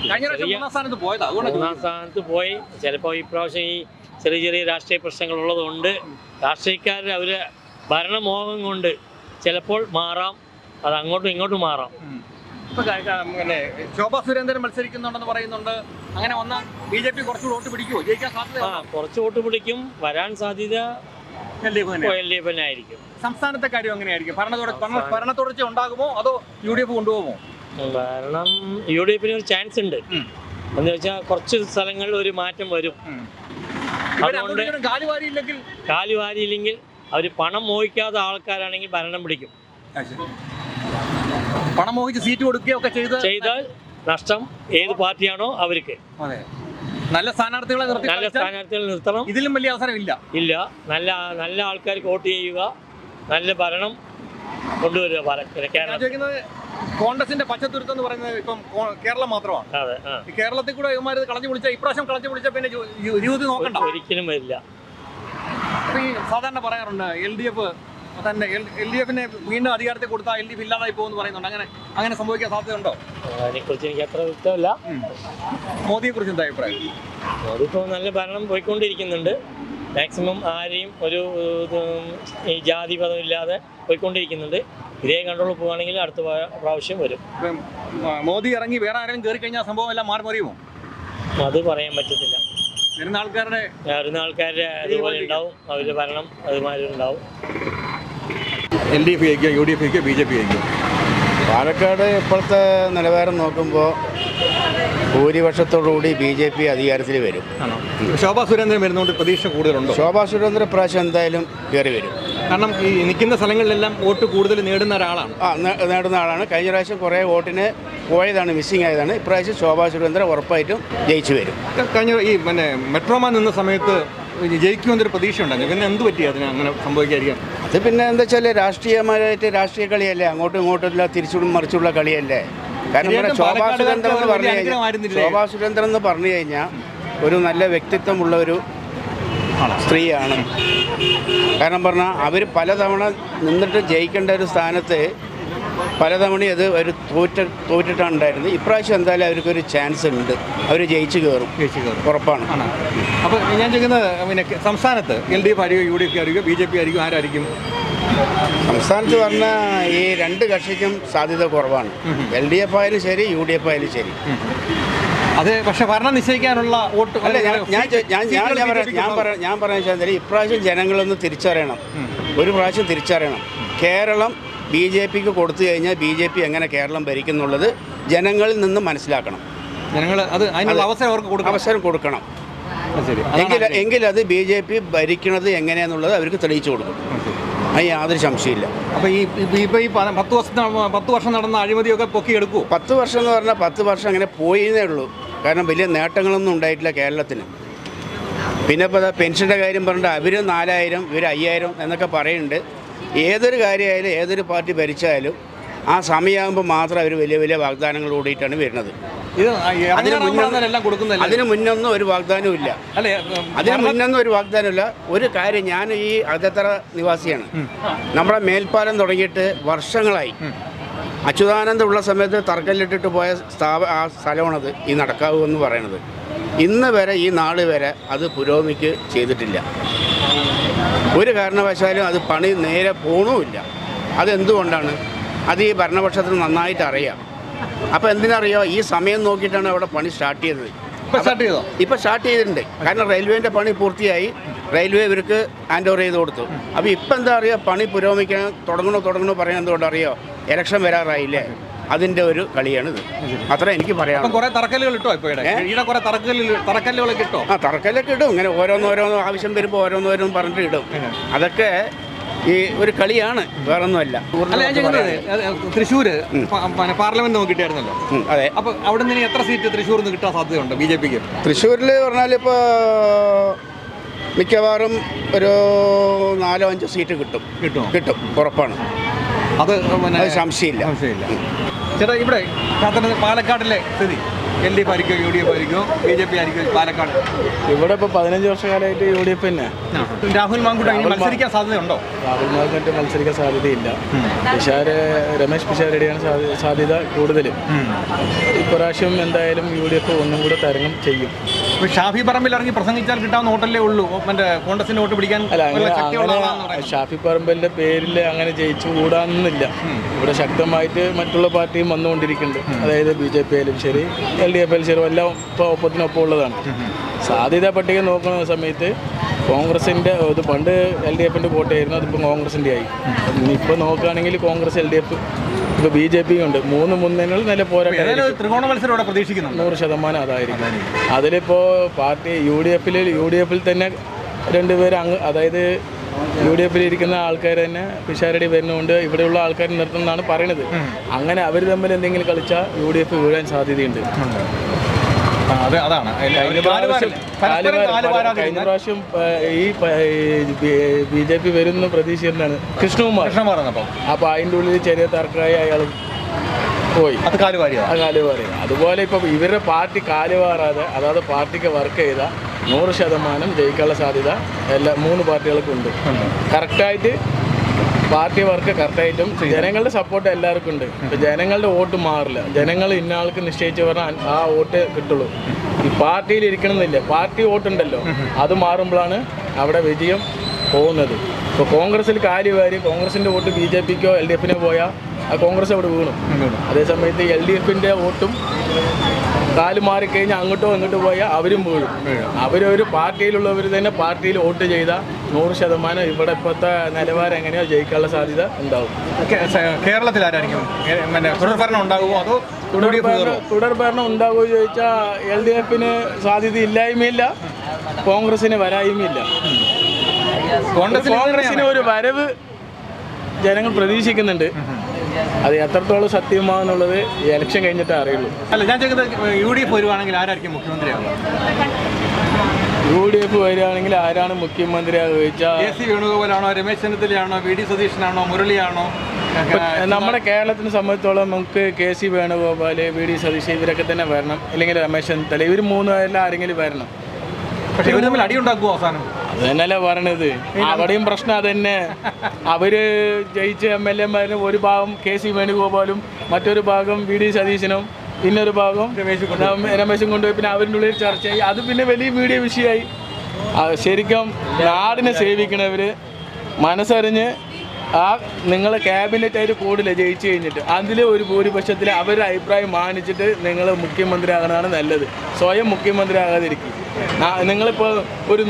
കഴിഞ്ഞ പ്രാവശ്യം 3ാം സ്ഥാനത്ത് പോയതാ. 3ാം സ്ഥാനത്ത് പോയി. ചിലപ്പോൾ ഇപ്രാവശ്യം ഈ ചെറിയ രാഷ്ട്രീയ പ്രശ്നങ്ങൾ ഉള്ളതുകൊണ്ട് രാഷ്ട്രീയക്കാർ അവർ ഭരണമോഹം കൊണ്ട് ചിലപ്പോൾ മാറാം, അത് അങ്ങോട്ടും ഇങ്ങോട്ടും മാറാം. പിന്നെ ശോഭാ സുരേന്ദ്രൻ മത്സരിക്കുന്നുണ്ടെന്ന് പറയുന്നുണ്ട്. അങ്ങനെ വന്നാൽ BJP കുറച്ച് വോട്ട് പിടിക്കുമോ? ജയിക്കാൻ സാധ്യത? കുറച്ച് വോട്ട് പിടിക്കും. വരാൻ സാധ്യത LDF ആയിരിക്കും. സംസ്ഥാനത്തെ കാര്യം എങ്ങനെയായിരിക്കും? ഭരണ തുടർച്ച ഉണ്ടാകുമോ അതോ UDF കൊണ്ടുപോകുമോ? ഭരണം UDF-ന് ഒരു ചാൻസ് ഉണ്ട്. എന്ന് വെച്ചാൽ കുറച്ച് സ്ഥലങ്ങളിൽ ഒരു മാറ്റം വരും. അതുകൊണ്ട് കാലുവാരിയില്ലെങ്കിൽ അവർ പണം മോഹിക്കാത്ത ആൾക്കാരാണെങ്കിൽ ഭരണം പിടിക്കും. പണം മോഹിച്ച് സീറ്റ് കൊടുക്കുകയൊക്കെ ചെയ്താൽ നഷ്ടം ഏത് പാർട്ടിയാണോ അവർക്ക്. നല്ല സ്ഥാനാർത്ഥികളെ നിർത്തണം. ഇതിലും വലിയ അവസരം ഇല്ല. നല്ല ആൾക്കാർക്ക് വോട്ട് ചെയ്യുക, നല്ല ഭരണം കൊണ്ടുവരിക. കേരളത്തിൽ കോൺഗ്രസിന്റെ പച്ചത്തുരുത്ത് എന്ന് പറയുന്നത് ഇപ്പം കേരളം മാത്രമാണ്. അതെ, കേരളത്തിൽ കൂടെ ഇവന്മാർ കളഞ്ഞു വിളിച്ച, ഇപ്രാവശ്യം കളഞ്ഞു വിളിച്ച പിന്നെ ജീവിതത്തിൽ നോക്കണ്ട, ഒരിക്കലും വരില്ല. അപ്പോൾ ഈ സാധാരണ പറയാറുണ്ട് LDF തന്നെ LDFനെ വീണ്ടും അധികാരത്തിൽ കൊടുത്താൽ LDF ഇല്ലാതായി പോകുമെന്ന് പറയുന്നുണ്ട്. അങ്ങനെ സംഭവിക്കാൻ സാധ്യതയുണ്ടോ? അതിനെക്കുറിച്ച് എനിക്ക് അത്ര വ്യക്തമല്ല. മോദിയെക്കുറിച്ച് എന്താ അഭിപ്രായം? മോദി ഇപ്പോൾ നല്ല ഭരണം പോയിക്കൊണ്ടിരിക്കുന്നുണ്ട്. മാക്സിമം ആരെയും ഒരു ഈ ജാതി പദമില്ലാതെ പോയിക്കൊണ്ടിരിക്കുന്നുണ്ട്. ഇതേ കൺട്രോൾ പോവുകയാണെങ്കിൽ അടുത്ത പ്രാവശ്യം വരും. മോദി ഇറങ്ങി വേറെ ആരെങ്കിലും കയറി കഴിഞ്ഞാൽ സംഭവം എല്ലാം മാറിമറിയുമോ? അത് പറയാൻ പറ്റത്തില്ല. വരുന്ന ആൾക്കാരുടെ അതുപോലെ ഉണ്ടാവും, അവരുടെ ഭരണം അതുമാതിരി ഉണ്ടാവും. LDF ജയിക്കുക, UDF ജയിക്കുക, BJP ജയിക്കുക? പാലക്കാട് ഇപ്പോഴത്തെ നിലവാരം നോക്കുമ്പോൾ ഭൂരിപക്ഷത്തോടുകൂടി BJP അധികാരത്തിൽ വരും. ശോഭാ സുരേന്ദ്രൻ വരുന്നതുകൊണ്ട് പ്രതീക്ഷ കൂടുതലുണ്ടോ? ശോഭാ സുരേന്ദ്രൻ പ്രാവശ്യം എന്തായാലും കയറി വരും. കാരണം ഈ നിൽക്കുന്ന സ്ഥലങ്ങളിലെല്ലാം വോട്ട് കൂടുതൽ നേടുന്ന ഒരാളാണ്. നേടുന്ന ആളാണ്. കഴിഞ്ഞ പ്രാവശ്യം കുറേ വോട്ടിന് പോയതാണ്, മിസ്സിങ് ആയതാണ്. ഇപ്രാവശ്യം ശോഭാ സുരേന്ദ്രൻ ഉറപ്പായിട്ടും ജയിച്ചു വരും. കഴിഞ്ഞ ഈ മെട്രോമാൻ നിന്ന സമയത്ത് ജയിക്കുമെന്നൊരു പ്രതീക്ഷ ഉണ്ടായിരുന്നു. പിന്നെ എന്ത് പറ്റി അതിന് അങ്ങനെ സംഭവിക്കാതിരിക്കാം? അത് പിന്നെ എന്താ വെച്ചാൽ രാഷ്ട്രീയമായിട്ട് രാഷ്ട്രീയ കളിയല്ലേ, അങ്ങോട്ടും ഇങ്ങോട്ടും തിരിച്ചും മറിച്ചുള്ള കളിയല്ലേ. കാരണം ശോഭാ സുരേന്ദ്രൻ എന്ന് പറഞ്ഞു കഴിഞ്ഞാൽ ഒരു നല്ല വ്യക്തിത്വമുള്ള ഒരു സ്ത്രീയാണ്. കാരണം പറഞ്ഞാൽ അവർ പലതവണ നിന്നിട്ട് ജയിക്കേണ്ട ഒരു സ്ഥാനത്ത് പലതവണ അത് ഒരു തോറ്റിട്ടാണ് ഉണ്ടായിരുന്നത്. ഇപ്രാവശ്യം എന്തായാലും അവർക്കൊരു ചാൻസ് ഉണ്ട്, അവർ ജയിച്ചു കയറും, ഉറപ്പാണ്. അപ്പോൾ ഞാൻ ചോദിക്കുന്നത് പിന്നെ സംസ്ഥാനത്ത് LDF ആയിരിക്കും, UDF ആയിരിക്കും, BJP ആയിരിക്കും, ആരായിരിക്കും? സംസ്ഥാനത്ത് പറഞ്ഞാൽ ഈ രണ്ട് കക്ഷിക്കും സാധ്യത കുറവാണ്. LDF ആയാലും ശരി, UDF ആയാലും ശരി. അത് പക്ഷെ ഭരണം നിശ്ചയിക്കാനുള്ള വോട്ട് അല്ല, ഞാൻ പറയാൻ വെച്ചാൽ ഇപ്രാവശ്യം ജനങ്ങളൊന്ന് തിരിച്ചറിയണം, ഒരു പ്രാവശ്യം തിരിച്ചറിയണം. കേരളം BJPക്ക് കൊടുത്തു കഴിഞ്ഞാൽ BJP എങ്ങനെ കേരളം ഭരിക്കുന്നുള്ളത് ജനങ്ങളിൽ നിന്ന് മനസ്സിലാക്കണം. ജനങ്ങൾ അത് അതിനുള്ള അവസരം കൊടുക്കണം. എങ്കിലത് BJP ഭരിക്കുന്നത് എങ്ങനെയാണെന്നുള്ളത് അവർക്ക് തെളിയിച്ചു കൊടുക്കും. അത് യാതൊരു സംശയമില്ല. അപ്പോൾ ഈ 10 വർഷം നടന്ന അഴിമതിയൊക്കെ പൊക്കിയെടുക്കൂ. 10 വർഷം എന്ന് പറഞ്ഞാൽ 10 വർഷം അങ്ങനെ പോയിന്നേ ഉള്ളൂ. കാരണം വലിയ നേട്ടങ്ങളൊന്നും ഉണ്ടായിട്ടില്ല കേരളത്തിന്. പിന്നെ ഇപ്പോൾ പെൻഷൻ്റെ കാര്യം പറഞ്ഞിട്ട് അവർ 4000 ഇവർ 5000 എന്നൊക്കെ പറയുന്നുണ്ട്. ഏതൊരു കാര്യമായാലും ഏതൊരു പാർട്ടി ഭരിച്ചാലും ആ സമയമാകുമ്പോൾ മാത്രം അവർ വലിയ വലിയ വാഗ്ദാനങ്ങൾ ഓടിയിട്ടാണ് വരുന്നത്. അതിന് മുന്നൊന്നും ഒരു വാഗ്ദാനവും ഇല്ല. അതിന് മുന്നൊന്നും ഒരു വാഗ്ദാനമില്ല. ഒരു കാര്യം, ഞാൻ ഈ അകത്തറ നിവാസിയാണ്. നമ്മുടെ മേൽപ്പാലം തുടങ്ങിയിട്ട് വർഷങ്ങളായി. അച്യുതാനന്ദ ഉള്ള സമയത്ത് തറക്കല്ലിട്ടിട്ട് പോയ ആ സ്ഥലമാണത് ഈ നടക്കാവൂ എന്ന് പറയുന്നത്. ഇന്ന് വരെ ഈ നാൾ വരെ അത് പുരോഗമിക്ക് ചെയ്തിട്ടില്ല. ഒരു കാരണവശാലും അത് പണി നേരെ പോകണമില്ല. അതെന്തുകൊണ്ടാണ്? അത് ഈ ഭരണപക്ഷത്തിന് നന്നായിട്ട് അറിയാം. അപ്പോൾ എന്തിനറിയോ, ഈ സമയം നോക്കിയിട്ടാണ് അവിടെ പണി സ്റ്റാർട്ട് ചെയ്തത്. ഇപ്പോൾ സ്റ്റാർട്ട് ചെയ്തിട്ടുണ്ട്. കാരണം റെയിൽവേൻ്റെ പണി പൂർത്തിയായി, റെയിൽവേ ഇവർക്ക് ഹാൻഡ് ഓവർ ചെയ്ത് കൊടുത്തു. അപ്പോൾ ഇപ്പം എന്താ അറിയുക, പണി പുരോഗമിക്കാൻ തുടങ്ങണോ പറയാൻ എന്തുകൊണ്ട് അറിയോ, ഇലക്ഷൻ വരാറായില്ലേ, അതിൻ്റെ ഒരു കളിയാണിത്. അത്ര എനിക്ക് പറയാം. കുറേ തറക്കല്ലുകൾ ഇട്ടോ? ഇപ്പോൾ തറക്കല്ലുകളൊക്കെ ഇട്ടോ? തറക്കല്ലൊക്കെ ഇടും. ഇങ്ങനെ ഓരോന്നോരോന്ന് ആവശ്യം വരുമ്പോൾ ഓരോന്നോരോന്നും പറഞ്ഞിട്ട് ഇടും. അതൊക്കെ ഈ ഒരു കളിയാണ്, വേറൊന്നുമല്ല. തൃശ്ശൂർ പാർലമെന്റ് നോക്കിയിട്ടായിരുന്നല്ലോ. അതെ. അപ്പോൾ അവിടെ നിന്ന് എത്ര സീറ്റ് തൃശ്ശൂരിൽ നിന്ന് കിട്ടാൻ സാധ്യതയുണ്ട് BJPക്ക്? തൃശ്ശൂരിൽ പറഞ്ഞാൽ ഇപ്പോൾ മിക്കവാറും ഒരു 4-5 സീറ്റ് കിട്ടും, ഉറപ്പാണ്. അത് സംശയമില്ല. ചേട്ടാ, ഇവിടെ പാലക്കാടിലെ സ്ഥിതി LDF ആയിരിക്കും, UDF ആയിരിക്കും, BJP ആയിരിക്കും പാലക്കാട്? ഇവിടെ ഇപ്പോൾ 15 വർഷക്കാലമായിട്ട് UDF തന്നെ. രാഹുൽ മാങ്കൂട്ടം മത്സരിക്കാൻ സാധ്യതയുണ്ടോ? രാഹുൽ മാങ്കൂട്ടം മത്സരിക്കാൻ സാധ്യതയില്ല. രമേശ് പിഷാരടിയാണ് സാധ്യത കൂടുതൽ. ഇപ്രാവശ്യം എന്തായാലും UDF ഒന്നും കൂടെ തരംഗം ചെയ്യും. ഷാഫി പറമ്പിൽ ഇറങ്ങി പ്രസംഗിച്ചാൽ കിട്ടാവുന്ന വോട്ടല്ലേ ഉള്ളൂ, മറ്റേ കോൺഗ്രസിന്റെ വോട്ട് പിടിക്കാൻ? ഷാഫി പറമ്പിലിന്റെ പേരിൽ അങ്ങനെ ജയിച്ചു കൂടാന്നില്ല. ഇവിടെ ശക്തമായിട്ട് മറ്റുള്ള പാർട്ടിയും വന്നുകൊണ്ടിരിക്കുന്നുണ്ട്. അതായത് BJP ആയാലും ശരി, LDF ആയാലും ശരി, എല്ലാം ഇപ്പോൾ ഒപ്പത്തിനൊപ്പം ഉള്ളതാണ്. സാധ്യതാ പട്ടിക നോക്കുന്ന സമയത്ത് കോൺഗ്രസിൻ്റെ ഇത് പണ്ട് LDFൻ്റെ വോട്ടായിരുന്നു, അതിപ്പോൾ കോൺഗ്രസിൻ്റെ ആയി. ഇപ്പോൾ നോക്കുകയാണെങ്കിൽ കോൺഗ്രസ്, LDF, ഇപ്പോൾ BJP ഉണ്ട്. 3 മുന്നണികൾ നല്ല പോരാട്ടം. ത്രികോണ മത്സരം പ്രതീക്ഷിക്കുന്നു. 100% അതായിരിക്കും. അതിലിപ്പോൾ പാർട്ടി UDF തന്നെ 2 പേര് അതായത് UDF ഇരിക്കുന്ന ആൾക്കാർ തന്നെ പിഷാരടി വരുന്നതുകൊണ്ട് ഇവിടെയുള്ള ആൾക്കാർ നിർത്തുന്നതാണ് പറയണത്. അങ്ങനെ അവർ തമ്മിൽ എന്തെങ്കിലും കളിച്ചാൽ UDF വീഴാൻ സാധ്യതയുണ്ട്. കഴിഞ്ഞ പ്രാവശ്യം ഈ BJP വരുന്ന പ്രതീക്ഷ എന്താണ്? കൃഷ്ണകുമാർ. അപ്പോൾ അതിൻ്റെ ഉള്ളിൽ ചെറിയ തർക്കമായി അയാൾ പോയി. അത് കാലുവാരിയാണ്. ആ കാലുവാരി. അതുപോലെ ഇപ്പം ഇവരുടെ പാർട്ടി കാലുവാറാതെ അതായത് പാർട്ടിക്ക് വർക്ക് ചെയ്ത 100% ജയിക്കാനുള്ള സാധ്യത എല്ലാ 3 പാർട്ടികൾക്കും ഉണ്ട്. കറക്റ്റായിട്ട് പാർട്ടി വർക്ക് കറക്റ്റായിട്ടും ജനങ്ങളുടെ സപ്പോർട്ട് എല്ലാവർക്കും ഉണ്ട്. ഇപ്പം ജനങ്ങളുടെ വോട്ട് മാറില്ല. ജനങ്ങൾ ഇന്ന ആൾക്ക് നിശ്ചയിച്ച് പറഞ്ഞാൽ ആ വോട്ട് കിട്ടുള്ളൂ. ഈ പാർട്ടിയിൽ ഇരിക്കണമെന്നില്ല. പാർട്ടി വോട്ടുണ്ടല്ലോ, അത് മാറുമ്പോഴാണ് അവിടെ വിജയം പോകുന്നത്. ഇപ്പോൾ കോൺഗ്രസ്സിൽ കാലുവാരി കോൺഗ്രസിൻ്റെ വോട്ട് BJPക്കോ LDFനോ പോയാൽ ആ കോൺഗ്രസ് അവിടെ വീണു. അതേസമയത്ത് LDFൻ്റെ വോട്ടും കാല് മാറിക്കഴിഞ്ഞാൽ അങ്ങോട്ടോ ഇങ്ങോട്ടോ പോയാൽ അവരും വീഴും. അവരൊരു പാർട്ടിയിലുള്ളവർ തന്നെ പാർട്ടിയിൽ വോട്ട് ചെയ്താൽ 100% ഇവിടെ ഇപ്പോഴത്തെ നിലവാരം എങ്ങനെയോ ജയിക്കാനുള്ള സാധ്യത ഉണ്ടാവും. കേരളത്തിൽ ആരായിരിക്കും തുടർഭരണം ഉണ്ടാകുമോ അതോ തുടർഭരണം ഉണ്ടാകുമോ ചോദിച്ചാൽ LDFന് സാധ്യത ഇല്ലായ്മയില്ല, കോൺഗ്രസിന് വരായ്മയില്ല. കോൺഗ്രസിന് ഒരു വരവ് ജനങ്ങൾ പ്രതീക്ഷിക്കുന്നുണ്ട്. അത് എത്രത്തോളം സത്യമാണെന്നുള്ളത് ഈ ഇലക്ഷൻ കഴിഞ്ഞിട്ടേ അറിയുള്ളൂ. അല്ല, ഞാൻ ചോദിക്കുന്നത് UDF വരുവാണെങ്കിൽ ആരായിരിക്കും മുഖ്യമന്ത്രിയാകുക? UDF വരികയാണെങ്കിൽ ആരാണ് മുഖ്യമന്ത്രിയാകുക ചോദിച്ചാൽ AC വേണുഗോപാലാണോ, രമേശ് ചെന്നിത്തലയാണോ, VD സതീശനാണോ, മുരളിയാണോ? നമ്മുടെ കേരളത്തിനെ സംബന്ധിച്ചോളം നമുക്ക് KC വേണുഗോപാൽ, VD സതീശ് ഇവരൊക്കെ തന്നെ വരണം. അല്ലെങ്കിൽ രമേശ് ചെന്നിത്തല, ഇവർ 3 പേരിൽ ആരെങ്കിലും വരണം. പക്ഷേ ഇവർ തമ്മിൽ അടിയുണ്ടാക്കുമോ അവസാനം? അത് തന്നെയല്ലേ പറയണത്. അവിടെയും പ്രശ്നം അത് തന്നെ. അവർ ജയിച്ച MLA-മാരും ഒരു ഭാഗം KC വേണുഗോപാലും മറ്റൊരു ഭാഗം VD സതീശനും പിന്നൊരു ഭാഗം രമേശും കൊണ്ടുപോയി പിന്നെ അവരുടെ ഉള്ളിൽ ചർച്ചയായി. അത് പിന്നെ വലിയ മീഡിയ വിഷയമായി. ശരിക്കും നാടിനെ സേവിക്കണവർ മനസ്സറിഞ്ഞ് ആ നിങ്ങൾ ക്യാബിനറ്റായിട്ട് കൂടില്ല ജയിച്ചു കഴിഞ്ഞിട്ട് അതിൽ ഒരു ഭൂരിപക്ഷത്തിൽ അവരുടെ അഭിപ്രായം മാനിച്ചിട്ട് നിങ്ങൾ മുഖ്യമന്ത്രി ആകണതാണ് നല്ലത്. സ്വയം മുഖ്യമന്ത്രി ആകാതിരിക്കും. നിങ്ങളിപ്പോൾ ഒരു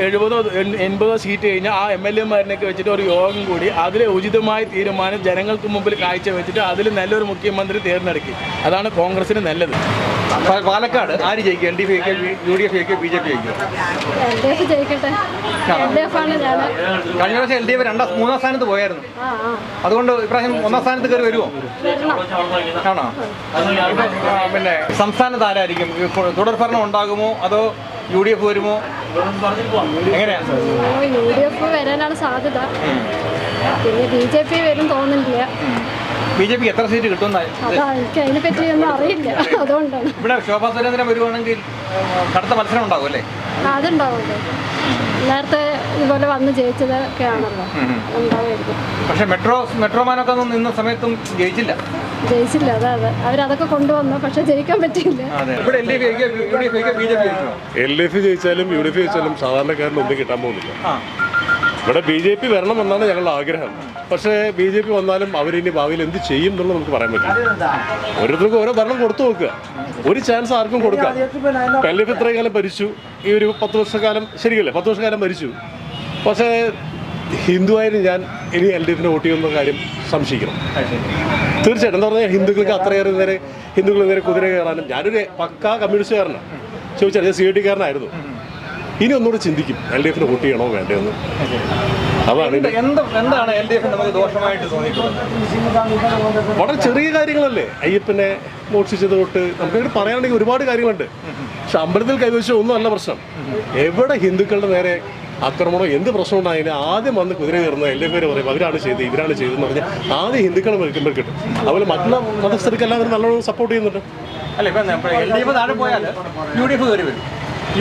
70-80 സീറ്റ് കഴിഞ്ഞാൽ ആ MLA-മാരിനൊക്കെ വെച്ചിട്ട് ഒരു യോഗം കൂടി അതിൽ ഉചിതമായ തീരുമാനം ജനങ്ങൾക്ക് മുമ്പിൽ കാഴ്ച വെച്ചിട്ട് അതിൽ നല്ലൊരു മുഖ്യമന്ത്രി തിരഞ്ഞെടുക്കും. അതാണ് കോൺഗ്രസിന് നല്ലത്. പാലക്കാട് ആര് ജയിക്കും? LDF ജയിക്കും, UDF ജയിക്കും, BJP ജയിക്കും? ജയിക്കട്ടെ. കഴിഞ്ഞ പ്രാവശ്യം LDF 3-ാം സ്ഥാനത്ത് പോയായിരുന്നു. അതുകൊണ്ട് ഇപ്രാവശ്യം 1-ാം സ്ഥാനത്ത് കയറി വരുമോ? ആണോ? പിന്നെ സംസ്ഥാനത്ത് ആരായിരിക്കും? തുടർഭരണം ഉണ്ടാകുമോ അതോ UDF വരുമോ? എങ്ങനെയാണ്? UDF വരാനാണ് സാധ്യത. പിന്നെ BJP വരും തോന്നുന്നില്ല. BJPക്ക് എത്ര സീറ്റ് കിട്ടുമെന്നായി? എനിക്ക് അതിനെ പറ്റി ഒന്നും അറിയില്ല. അതുകൊണ്ടാണ്. ഇവിടെ ശോഭാ സുരേന്ദ്രൻ വരുവാണെങ്കിൽ കടുത്ത മത്സരം ഉണ്ടാവും അല്ലേ? അതുണ്ടാവുമല്ലോ. നേരത്തെ ഇതുപോലെ വന്ന് ജയിച്ചതൊക്കെ ആണല്ലോ, ഉണ്ടാവുമായിരിക്കും. പക്ഷെ മെട്രോമാനൊക്കെ ഒന്നും നിന്ന സമയത്തും ജയിച്ചില്ല. അതെ അവരതൊക്കെ കൊണ്ടുവന്നു, പക്ഷെ ജയിക്കാൻ പറ്റിയില്ല. ഇവിടെ LDF ജയിച്ചാലും UDF ജയിച്ചാലും സാധാരണക്കാരന് ഒന്നും കിട്ടാൻ പോകുന്നില്ല. ഇവിടെ BJP വരണമെന്നാണ് ഞങ്ങളുടെ ആഗ്രഹം. പക്ഷേ BJP വന്നാലും അവരിനി ഭാവിയിൽ എന്ത് ചെയ്യും എന്നുള്ളത് നമുക്ക് പറയാൻ പറ്റില്ല. ഓരോരുത്തർക്കും ഓരോ ഭരണം കൊടുത്തു നോക്കുക. ഒരു ചാൻസ് ആർക്കും കൊടുക്കാം. LDF ഇത്രയും കാലം ഭരിച്ചു. ഈ ഒരു 10 വർഷക്കാലം ശരിയല്ലേ, 10 വർഷക്കാലം ഭരിച്ചു. പക്ഷേ ഹിന്ദുവായാലും ഞാൻ ഇനി LDFന് വോട്ട് ചെയ്യുന്ന കാര്യം സംശയിക്കണം. തീർച്ചയായിട്ടും എന്താ പറഞ്ഞാൽ ഹിന്ദുക്കൾക്ക് അത്രയേറെ ഹിന്ദുക്കൾ നേരെ കുതിര കയറാനും ഞാനൊരു പക്കാ കമ്മ്യൂണിസ്റ്റുകാരനാണ്. ചോദിച്ചാൽ ഞാൻ CIT-കാരനായിരുന്നു. ഇനി ഒന്നുകൂടെ ചിന്തിക്കും LDFന് വോട്ട് ചെയ്യണോ വേണ്ടതെന്ന്. അതാണ് എന്താണ് LDF നമുക്ക് ദോഷമായിട്ട് തോന്നിയിട്ടുള്ളത്? വളരെ ചെറിയ കാര്യങ്ങളല്ലേ. അയ്യപ്പനെ മോഷിച്ചത് തൊട്ട് നമുക്ക് പറയാണെങ്കിൽ ഒരുപാട് കാര്യങ്ങളുണ്ട്. പക്ഷെ അമ്പലത്തിൽ കൈവച്ച ഒന്നും അല്ല പ്രശ്നം. എവിടെ ഹിന്ദുക്കളുടെ നേരെ ആക്രമണോ എന്ത് പ്രശ്നം ഉണ്ടായാലും ആദ്യം വന്ന് കുതിര കയറുന്ന LDF പറയും അവരാണ് ചെയ്തത് ഇവരാണ് ചെയ്തതെന്ന് പറഞ്ഞാൽ ആദ്യം ഹിന്ദുക്കളെ മേൽക്കുമ്പോൾ കിട്ടും. അതുപോലെ മറ്റുള്ള മതസ്ഥർക്ക് എല്ലാവരും നല്ലോണം സപ്പോർട്ട് ചെയ്യുന്നുണ്ട്. അല്ല, ഇപ്പം LDF താഴെ പോയാൽ UDF കയറി വരും.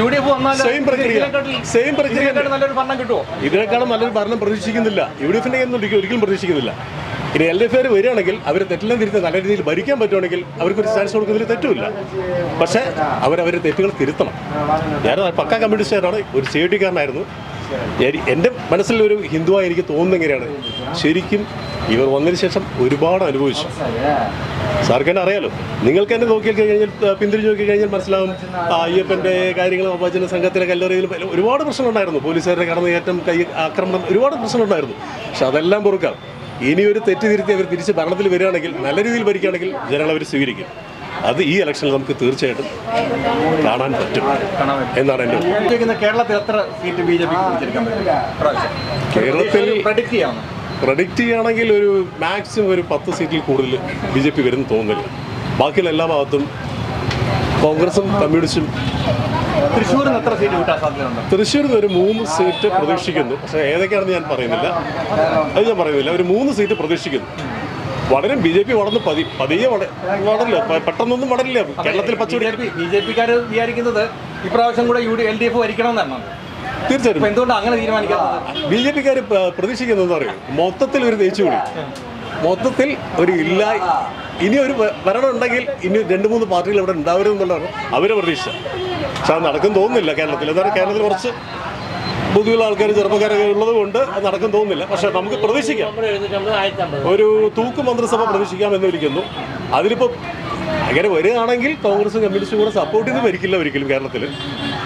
UDF വന്നാൽ സെയിം പ്രക്രിയ നല്ലൊരു ഭരണം കിട്ടുമോ? ഇതിനേക്കാളും നല്ലൊരു ഭരണം പ്രതീക്ഷിക്കുന്നില്ല. UDF-ന്റെ ഒരിക്കലും പ്രതീക്ഷിക്കുന്നില്ല. ഇനി LDF വരുവാണെങ്കിൽ അവർ തെറ്റെല്ലാം തിരുത്താൻ നല്ല രീതിയിൽ ഭരിക്കാൻ പറ്റുവാണെങ്കിൽ അവർക്കൊരു ചാൻസ് കൊടുക്കുന്നതിൽ തെറ്റുമില്ല. പക്ഷേ അവരവരുടെ തെറ്റുകൾ തിരുത്തണം. ഞാൻ പക്കാ കമ്മ്യൂണിസ്റ്റുകാരാണ്, ഒരു CIT-കാരനായിരുന്നു. എൻ്റെ മനസ്സിലൊരു ഹിന്ദുവായി എനിക്ക് തോന്നുന്നത് എങ്ങനെയാണ്, ശരിക്കും ഇവർ വന്നതിന് ശേഷം ഒരുപാട് അനുഭവിച്ചു. സാർക്ക് തന്നെ അറിയാലോ. നിങ്ങൾക്ക് തന്നെ നോക്കിക്കഴിഞ്ഞാൽ പിന്തിരിഞ്ഞ് നോക്കിക്കഴിഞ്ഞാൽ മനസ്സിലാവും. അയ്യപ്പൻ്റെ കാര്യങ്ങൾ വചന സംഘത്തിലെ കല്ലറിയിൽ ഒരുപാട് പ്രശ്നങ്ങളുണ്ടായിരുന്നു. പോലീസുകാരുടെ കടന്നുകയറ്റം, ആക്രമണം, ഒരുപാട് പ്രശ്നങ്ങളുണ്ടായിരുന്നു. പക്ഷെ അതെല്ലാം പൊറുക്കാം. ഇനിയൊരു തെറ്റ് തിരുത്തി അവർ തിരിച്ച് ഭരണത്തിൽ വരികയാണെങ്കിൽ, നല്ല രീതിയിൽ ഭരിക്കുകയാണെങ്കിൽ ജനങ്ങൾ അവർ സ്വീകരിക്കും. അത് ഈ ഇലക്ഷനിൽ നമുക്ക് തീർച്ചയായിട്ടും കാണാൻ പറ്റും എന്നാണ് എൻ്റെ കേരളത്തിൽ എത്ര സീറ്റ് BJP കേരളത്തിൽ പ്രഡിക്റ്റ് ചെയ്യുകയാണെങ്കിൽ ഒരു മാക്സിമം ഒരു 10 സീറ്റിൽ കൂടുതൽ BJP വരുമെന്ന് തോന്നുന്നില്ല. ബാക്കിയുള്ള എല്ലാ ഭാഗത്തും കോൺഗ്രസും കമ്മ്യൂണിസ്റ്റും. തൃശ്ശൂരിന് എത്ര സീറ്റ് കിട്ടാൻ സാധ്യതയുണ്ട്? തൃശ്ശൂരിൽ ഒരു 3 സീറ്റ് പ്രതീക്ഷിക്കുന്നു. പക്ഷേ ഏതൊക്കെയാണെന്ന് ഞാൻ പറയുന്നില്ല. ഒരു 3 സീറ്റ് പ്രതീക്ഷിക്കുന്നു. വളരെ BJP വളർന്ന് പതിയെ വളരില്ല, പെട്ടെന്നൊന്നും വളരില്ല. കേരളത്തിൽ BJP-ക്കാർ വിചാരിക്കുന്നത് ഇപ്രാവശ്യം കൂടെ LDF ഭരിക്കണമെന്നാണ്. തീർച്ചയായിട്ടും എന്തുകൊണ്ടാണ് അങ്ങനെ തീരുമാനിക്കാത്തത്? BJP-ക്കാർ പ്രതീക്ഷിക്കുന്നത് അറിയും, മൊത്തത്തിൽ ഒരു തേച്ചുകൂടി, മൊത്തത്തിൽ ഒരു ഇനി ഒരു ഭരണം ഉണ്ടെങ്കിൽ ഇനി 2-3 പാർട്ടികൾ ഇവിടെ ഉണ്ടാവരുമെന്നുള്ളതാണ് അവരെ പ്രതീക്ഷ. പക്ഷെ അത് നടക്കും തോന്നുന്നില്ല കേരളത്തിൽ. എന്നാൽ കേരളത്തിൽ കുറച്ച് ബുദ്ധിയുള്ള ആൾക്കാർ, ചെറുപ്പക്കാരൊക്കെ ഉള്ളത് കൊണ്ട് അത് നടക്കും തോന്നുന്നില്ല. പക്ഷെ നമുക്ക് പ്രതീക്ഷിക്കാം, ഒരു തൂക്ക് മന്ത്രിസഭ പ്രതീക്ഷിക്കാമെന്ന് ഇരിക്കുന്നു. അതിലിപ്പോൾ അങ്ങനെ വരികയാണെങ്കിൽ കോൺഗ്രസും കമ്മ്യൂണിസ്റ്റും കൂടെ സപ്പോർട്ട് ചെയ്ത് ഭരിക്കില്ല ഒരിക്കലും കേരളത്തിൽ.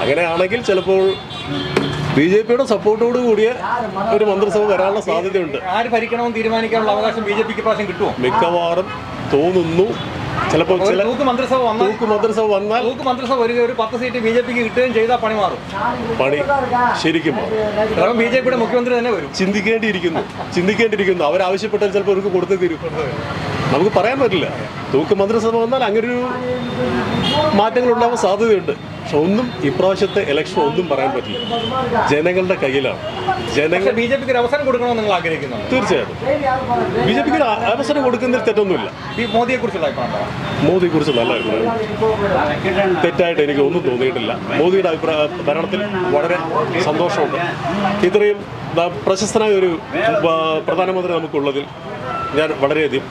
അങ്ങനെയാണെങ്കിൽ ചിലപ്പോൾ BJP-യുടെ സപ്പോർട്ടോട് കൂടിയ ഒരു മന്ത്രിസഭ വരാനുള്ള സാധ്യതയുണ്ട്. ആര് ഭരിക്കണമെന്ന് തീരുമാനിക്കാനുള്ള അവകാശം BJP-ക്ക് പ്രാവശ്യം കിട്ടുമോ? മിക്കവാറും തോന്നുന്നു. ചിലപ്പോൾ തൂക്ക് മന്ത്രിസഭ വന്നാൽ ഒരു 10 സീറ്റ് BJP-ക്ക് കിട്ടുകയും ചെയ്താൽ പണി മാറും. പണി ശരിക്കും മാറും. BJP-യുടെ മുഖ്യമന്ത്രി തന്നെ വരും. ചിന്തിക്കേണ്ടിയിരിക്കുന്നു. അവരാവശ്യപ്പെട്ടാൽ ചിലപ്പോൾ അവർക്ക് കൊടുത്തു തീരും. നമുക്ക് പറയാൻ പറ്റില്ല. തൂക്ക് മന്ത്രിസഭ വന്നാൽ അങ്ങനൊരു മാറ്റങ്ങൾ ഉണ്ടാവാൻ സാധ്യതയുണ്ട്. പക്ഷെ ഒന്നും ഇപ്രാവശ്യത്തെ ഇലക്ഷൻ ഒന്നും പറയാൻ പറ്റില്ല. ജനങ്ങളുടെ കയ്യിലാണ്. BJP-ക്ക് ഒരു അവസരം കൊടുക്കണമെന്ന് നിങ്ങൾ ആഗ്രഹിക്കുന്നു? തീർച്ചയായിട്ടും BJP-ക്ക് ഒരു അവസരം കൊടുക്കുന്നതിൽ തെറ്റൊന്നുമില്ല. ഈ മോദിയെക്കുറിച്ചുള്ള നല്ല അഭിപ്രായം, തെറ്റായിട്ട് എനിക്ക് ഒന്നും തോന്നിയിട്ടില്ല. മോദിയുടെ ഭരണത്തിൽ വളരെ സന്തോഷമുണ്ട്. ഇത്രയും പ്രശസ്തനായ ഒരു പ്രധാനമന്ത്രി നമുക്കുള്ളതിൽ ഞാൻ വളരെയധികം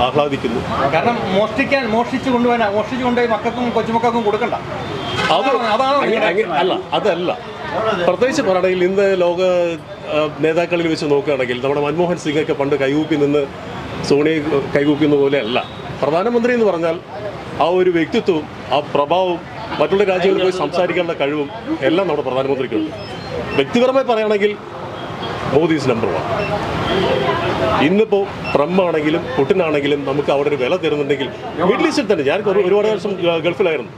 ആഹ്ലാദിക്കുന്നു. കാരണം മോഷ്ടിച്ചു കൊണ്ടുപോയി മക്കൾക്കും കൊച്ചുമക്കൾക്കും കൊടുക്കണ്ട. അതല്ല പ്രത്യേകിച്ച് പറയണമെങ്കിൽ ഇന്ന് ലോക നേതാക്കളിൽ വെച്ച് നോക്കുകയാണെങ്കിൽ നമ്മുടെ മൻമോഹൻ സിംഗ് ഒക്കെ പണ്ട് കൈകൂപ്പി നിന്ന് സോണിയെ കൈകൂപ്പിക്കുന്ന പോലെയല്ല. പ്രധാനമന്ത്രി എന്ന് പറഞ്ഞാൽ ആ ഒരു വ്യക്തിത്വവും ആ പ്രഭാവവും മറ്റുള്ള രാജ്യങ്ങളിൽ പോയി സംസാരിക്കാനുള്ള കഴിവും എല്ലാം നമ്മുടെ പ്രധാനമന്ത്രിക്കുണ്ട്. വ്യക്തിപരമായി പറയുകയാണെങ്കിൽ മോദി ഈസ് നമ്പർ 1. ഇന്നിപ്പോൾ ട്രംപ് ആണെങ്കിലും പുടിനാണെങ്കിലും നമുക്ക് അവിടെ ഒരു വില തരുന്നുണ്ടെങ്കിൽ മിഡിൽ ഈസ്റ്റിൽ തന്നെ, ഞാൻ ഒരുപാട് വർഷം ഗൾഫിലായിരുന്നു,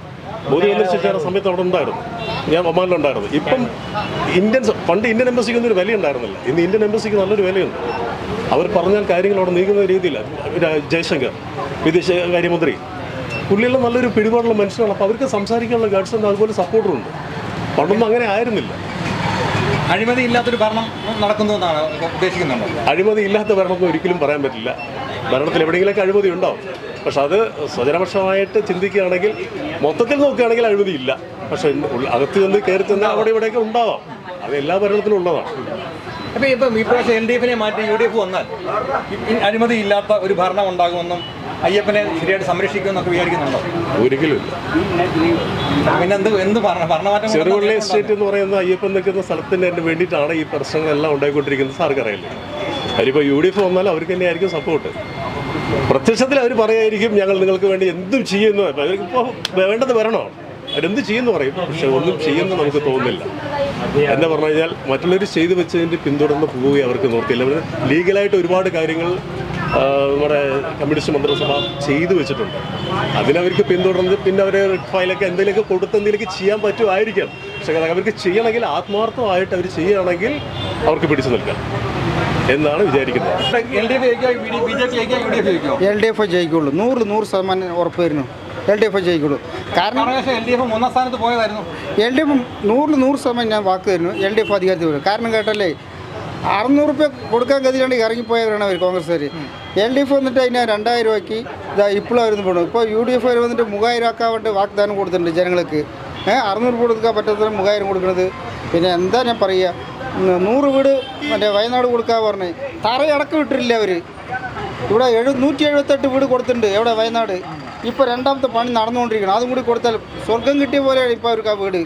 മോദി വന്നിട്ട് സമയത്ത് അവിടെ ഉണ്ടായിരുന്നു, ഞാൻ ഒമാനിലുണ്ടായിരുന്നു. ഇപ്പം പണ്ട് ഇന്ത്യൻ എംബസിക്ക് ഒന്നും ഒരു വില ഉണ്ടായിരുന്നില്ല. ഇന്ന് ഇന്ത്യൻ എംബസിക്ക് നല്ലൊരു വിലയുണ്ട്. അവർ പറഞ്ഞാൽ കാര്യങ്ങൾ അവിടെ നീങ്ങുന്ന രീതിയില്ല. ജയശങ്കർ വിദേശകാര്യമന്ത്രി, പുള്ളിയെല്ലാം നല്ലൊരു പിടിപാടുള്ള മനുഷ്യരാണ്. അപ്പോൾ അവർക്ക് സംസാരിക്കാനുള്ള ഗഡ്സ് ഉണ്ട്, അതുപോലെ സപ്പോർട്ടറുണ്ട്. പണ്ടൊന്നും അങ്ങനെ ആയിരുന്നില്ല. അഴിമതി ഇല്ലാത്തൊരു ഭരണം നടക്കുന്നു എന്നാണ് ഉദ്ദേശിക്കുന്നുണ്ടോ? അഴിമതി ഇല്ലാത്ത ഭരണമൊന്നും ഒരിക്കലും പറയാൻ പറ്റില്ല. ഭരണത്തിൽ എവിടെയെങ്കിലൊക്കെ അഴിമതി ഉണ്ടാവും. പക്ഷെ അത് സ്വജനപക്ഷമായിട്ട് ചിന്തിക്കുകയാണെങ്കിൽ, മൊത്തത്തിൽ നോക്കുകയാണെങ്കിൽ അഴിമതി ഇല്ല. പക്ഷെ അകത്ത് നിന്ന് കയറി തന്നെ അവിടെ ഇവിടെയൊക്കെ ഉണ്ടാവാം. അത് എല്ലാ ഭരണത്തിലും ഉള്ളതാണ്. അപ്പോൾ ഇപ്പം ഇപ്രാവശ്യം LDF-നെ മാറ്റി UDF വന്നാൽ അഴിമതി ഇല്ലാത്ത ഒരു ഭരണം ഉണ്ടാകുമെന്നും അയ്യപ്പനെ ശരിയായിട്ട് സംരക്ഷിക്കുമെന്നൊക്കെ വിചാരിക്കുന്നുണ്ടോ? ഒരിക്കലും ഇല്ല. പിന്നെ എന്ത് ഭരണമാറ്റം? ചെറുവള്ളി എസ്റ്റേറ്റ് എന്ന് പറയുന്ന അയ്യപ്പൻ നിൽക്കുന്ന സ്ഥലത്തിന് വേണ്ടിയിട്ടാണ് ഈ പ്രശ്നങ്ങളെല്ലാം ഉണ്ടായിക്കൊണ്ടിരിക്കുന്നത്. സാർക്കറിയില്ല. അതിലിപ്പോൾ UDF വന്നാൽ അവർക്ക് തന്നെയായിരിക്കും സപ്പോർട്ട്. പ്രത്യക്ഷത്തിൽ അവർ പറയായിരിക്കും ഞങ്ങൾ നിങ്ങൾക്ക് വേണ്ടി എന്തും ചെയ്യുന്നു. ഇപ്പോൾ വേണ്ടത് വരണോ, അവരെന്ത് ചെയ്യുന്നു പറയും. പക്ഷെ ഒന്നും ചെയ്യുന്നു നമുക്ക് തോന്നുന്നില്ല. എന്താ പറഞ്ഞു കഴിഞ്ഞാൽ മറ്റുള്ളവർ ചെയ്തു വെച്ചതിൻ്റെ പിന്തുടർന്ന് പോവുകയും അവർക്ക് നിർത്തിയില്ല. അവർ ലീഗലായിട്ട് ഒരുപാട് കാര്യങ്ങൾ നമ്മുടെ കമ്മ്യൂണിസ്റ്റ് മന്ത്രിസഭ ചെയ്തു വെച്ചിട്ടുണ്ട്. അതിനവർക്ക് പിന്തുടർന്ന് പിന്നെ അവർ ഫയലൊക്കെ എന്തെങ്കിലുമൊക്കെ കൊടുത്ത് എന്തെങ്കിലുമൊക്കെ ചെയ്യാൻ പറ്റുമായിരിക്കാം. പക്ഷേ അവർക്ക് ചെയ്യണമെങ്കിൽ ആത്മാർത്ഥമായിട്ട് അവർ ചെയ്യുകയാണെങ്കിൽ അവർക്ക് പിടിച്ചു നിൽക്കാം എന്നാണ് വിചാരിക്കുന്നത്. LDF ജയിക്കുള്ളൂ. 100% ഉറപ്പ് വരുന്നു. LDF ജയിക്കുള്ളൂ. കാരണം LDF 1ാം സ്ഥാനത്ത് പോയതായിരുന്നു. LDF 100% ഞാൻ വാക്ക് തരുന്നു. LDF അധികാരത്തിൽ വരും. കാരണം കേട്ടല്ലേ, 600 രൂപ കൊടുക്കാൻ ഗതിയിലാണ്ട് ഇറങ്ങിപ്പോയവരാണ് അവർ കോൺഗ്രസ്സുകാർ. LDF വന്നിട്ട് അതിനെ 2000 രൂപയ്ക്ക് ഇപ്പോഴും അവരൊന്നും പോകണം. ഇപ്പോൾ UDF വന്നിട്ട് 3000 ആക്കാൻ വേണ്ടി വാഗ്ദാനം കൊടുത്തിട്ടുണ്ട് ജനങ്ങൾക്ക്. 600 കൊടുക്കാൻ പറ്റാത്ത 3000 കൊടുക്കുന്നത്. പിന്നെ എന്താ ഞാൻ പറയുക, 100 വീട് മറ്റേ വയനാട് കൊടുക്കാൻ പറഞ്ഞ് തറയടക്കം വിട്ടിട്ടില്ല അവർ. ഇവിടെ 178 വീട് കൊടുത്തിട്ടുണ്ട് എവിടെ, വയനാട്. ഇപ്പോൾ 2ാമത്തെ പണി നടന്നുകൊണ്ടിരിക്കണം. അതും കൂടി കൊടുത്താൽ സ്വർഗം കിട്ടിയ പോലെയാണ് ഇപ്പോൾ അവർക്ക് ആ വീട്.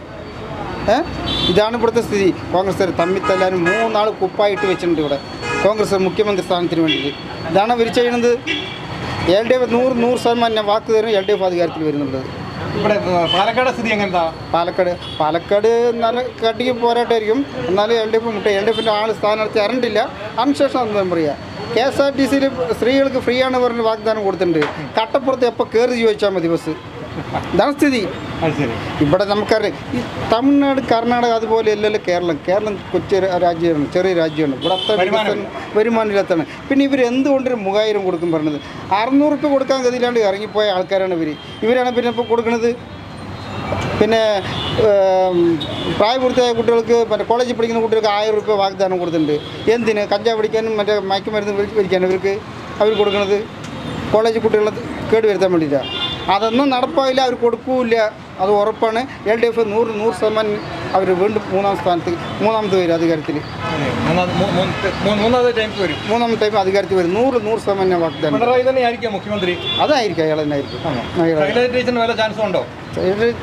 ഇതാണ് ഇവിടുത്തെ സ്ഥിതി. കോൺഗ്രസ് തമ്മിത്തല്ലാനും 3 ആൾ കുപ്പായിട്ട് വെച്ചിട്ടുണ്ട് ഇവിടെ കോൺഗ്രസ് മുഖ്യമന്ത്രി സ്ഥാനത്തിന് വേണ്ടിയിട്ട്. ഇതാണ് അവർ ചെയ്യുന്നത്. LDF 100% ഞാൻ വാക്ക് തരും. LDF അധികാരത്തിൽ വരുന്നുണ്ട്. ഇവിടെ പാലക്കാട് സ്ഥിതി എങ്ങനെയാ? പാലക്കാട് നല്ല കട്ടിക്ക് പോരാട്ടമായിരിക്കും. എന്നാലും LDFിൻ്റെ ആൾ സ്ഥാനാർത്ഥി അറിഞ്ഞിട്ടില്ല. അതിനുശേഷം എന്താ പറയുക, KSRTC-യിൽ സ്ത്രീകൾക്ക് ഫ്രീ ആണ് പറഞ്ഞ് വാഗ്ദാനം കൊടുത്തിട്ടുണ്ട്. കട്ടപ്പുറത്ത് എപ്പോൾ കയറി ചോദിച്ചാൽ മതി ബസ്. ഇതാണ് സ്ഥിതി. ഇവിടെ നമുക്കറിയാം, ഈ തമിഴ്നാട് കർണാടക അതുപോലെ അല്ലല്ലോ കേരളം കൊച്ചു രാജ്യമാണ്, ചെറിയ രാജ്യമാണ്. ഇവിടുത്തെ വരുമാനമില്ലാത്തതാണ്. പിന്നെ ഇവർ എന്തുകൊണ്ട് 3000 കൊടുക്കും പറഞ്ഞത്? 600 രൂപ കൊടുക്കാൻ ഗതിയിലാണ്ട് ഇറങ്ങിപ്പോയ ആൾക്കാരാണ് ഇവരാണ് പിന്നെ ഇപ്പോൾ കൊടുക്കുന്നത്. പിന്നെ പ്രായപൂർത്തിയായ കുട്ടികൾക്ക്, മറ്റേ കോളേജിൽ പഠിക്കുന്ന കുട്ടികൾക്ക് 1000 രൂപ വാഗ്ദാനം കൊടുത്തിട്ടുണ്ട്. എന്തിന്? കഞ്ചാവ് പിടിക്കാനും മറ്റേ മയക്കുമരുന്ന് പിടിക്കാനും അവർ കൊടുക്കുന്നത്. കോളേജ് കുട്ടികളെ കേടുവരുത്താൻ വേണ്ടിയിട്ടാണ്. അതൊന്നും നടപ്പായില്ല, അവർ കൊടുക്കൂല, അത് ഉറപ്പാണ്. LDF 100% അവർ വീണ്ടും മൂന്നാമത്തെ വരും അധികാരത്തിൽ. മൂന്നാമത്തെ ടൈം അധികാരത്തിൽ വരും. 100% വാഗ്ദാനം. പിണറായി തന്നെ ആയിരിക്കും മുഖ്യമന്ത്രി. അതായിരിക്കും, അയാൾ തന്നെ ആയിരിക്കും. ടീച്ചറിന് വല്ല ചാൻസും ഉണ്ടോ?